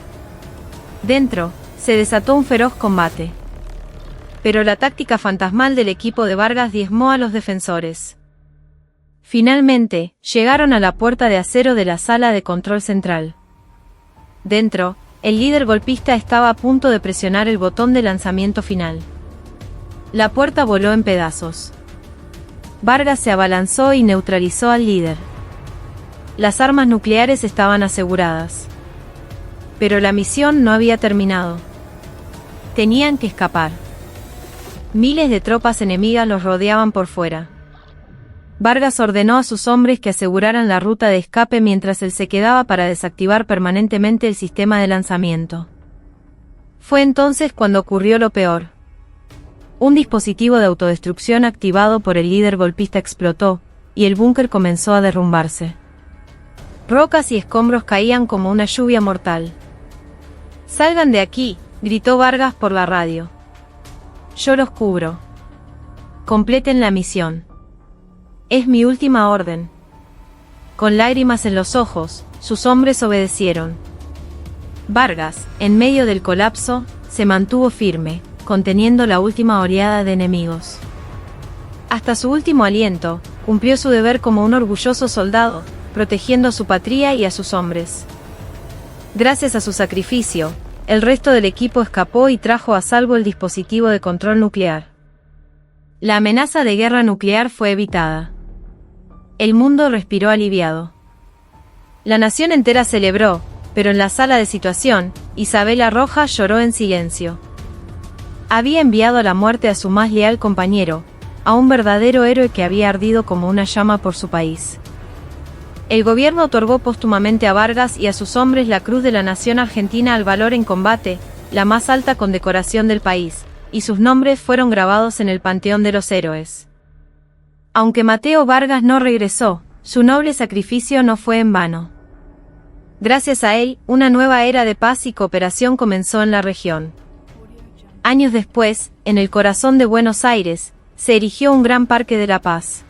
Dentro, se desató un feroz combate. Pero la táctica fantasmal del equipo de Vargas diezmó a los defensores. Finalmente, llegaron a la puerta de acero de la sala de control central. Dentro, el líder golpista estaba a punto de presionar el botón de lanzamiento final. La puerta voló en pedazos. Vargas se abalanzó y neutralizó al líder. Las armas nucleares estaban aseguradas. Pero la misión no había terminado. Tenían que escapar. Miles de tropas enemigas los rodeaban por fuera. Vargas ordenó a sus hombres que aseguraran la ruta de escape mientras él se quedaba para desactivar permanentemente el sistema de lanzamiento. Fue entonces cuando ocurrió lo peor. Un dispositivo de autodestrucción activado por el líder golpista explotó, y el búnker comenzó a derrumbarse. Rocas y escombros caían como una lluvia mortal. «Salgan de aquí», gritó Vargas por la radio. «Yo los cubro. Completen la misión. Es mi última orden». Con lágrimas en los ojos, sus hombres obedecieron. Vargas, en medio del colapso, se mantuvo firme, conteniendo la última oleada de enemigos. Hasta su último aliento, cumplió su deber como un orgulloso soldado, protegiendo a su patria y a sus hombres. Gracias a su sacrificio, el resto del equipo escapó y trajo a salvo el dispositivo de control nuclear. La amenaza de guerra nuclear fue evitada. El mundo respiró aliviado. La nación entera celebró, pero en la sala de situación, Isabela Rojas lloró en silencio. Había enviado a la muerte a su más leal compañero, a un verdadero héroe que había ardido como una llama por su país. El gobierno otorgó póstumamente a Vargas y a sus hombres la Cruz de la Nación Argentina al Valor en Combate, la más alta condecoración del país, y sus nombres fueron grabados en el Panteón de los Héroes. Aunque Mateo Vargas no regresó, su noble sacrificio no fue en vano. Gracias a él, una nueva era de paz y cooperación comenzó en la región. Años después, en el corazón de Buenos Aires, se erigió un gran Parque de la Paz.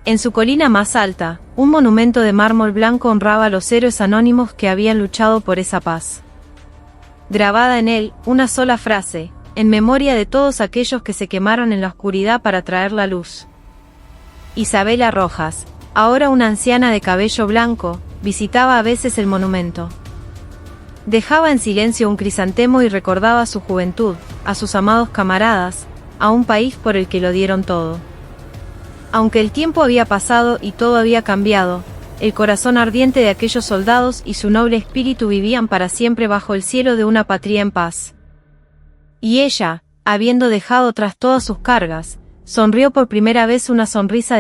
En su colina más alta, un monumento de mármol blanco honraba a los héroes anónimos que habían luchado por esa paz. Grabada en él, una sola frase, en memoria de todos aquellos que se quemaron en la oscuridad para traer la luz. Isabela Rojas, ahora una anciana de cabello blanco, visitaba a veces el monumento. Dejaba en silencio un crisantemo y recordaba su juventud, a sus amados camaradas, a un país por el que lo dieron todo. Aunque el tiempo había pasado y todo había cambiado, el corazón ardiente de aquellos soldados y su noble espíritu vivían para siempre bajo el cielo de una patria en paz. Y ella, habiendo dejado tras todas sus cargas, sonrió por primera vez una sonrisa de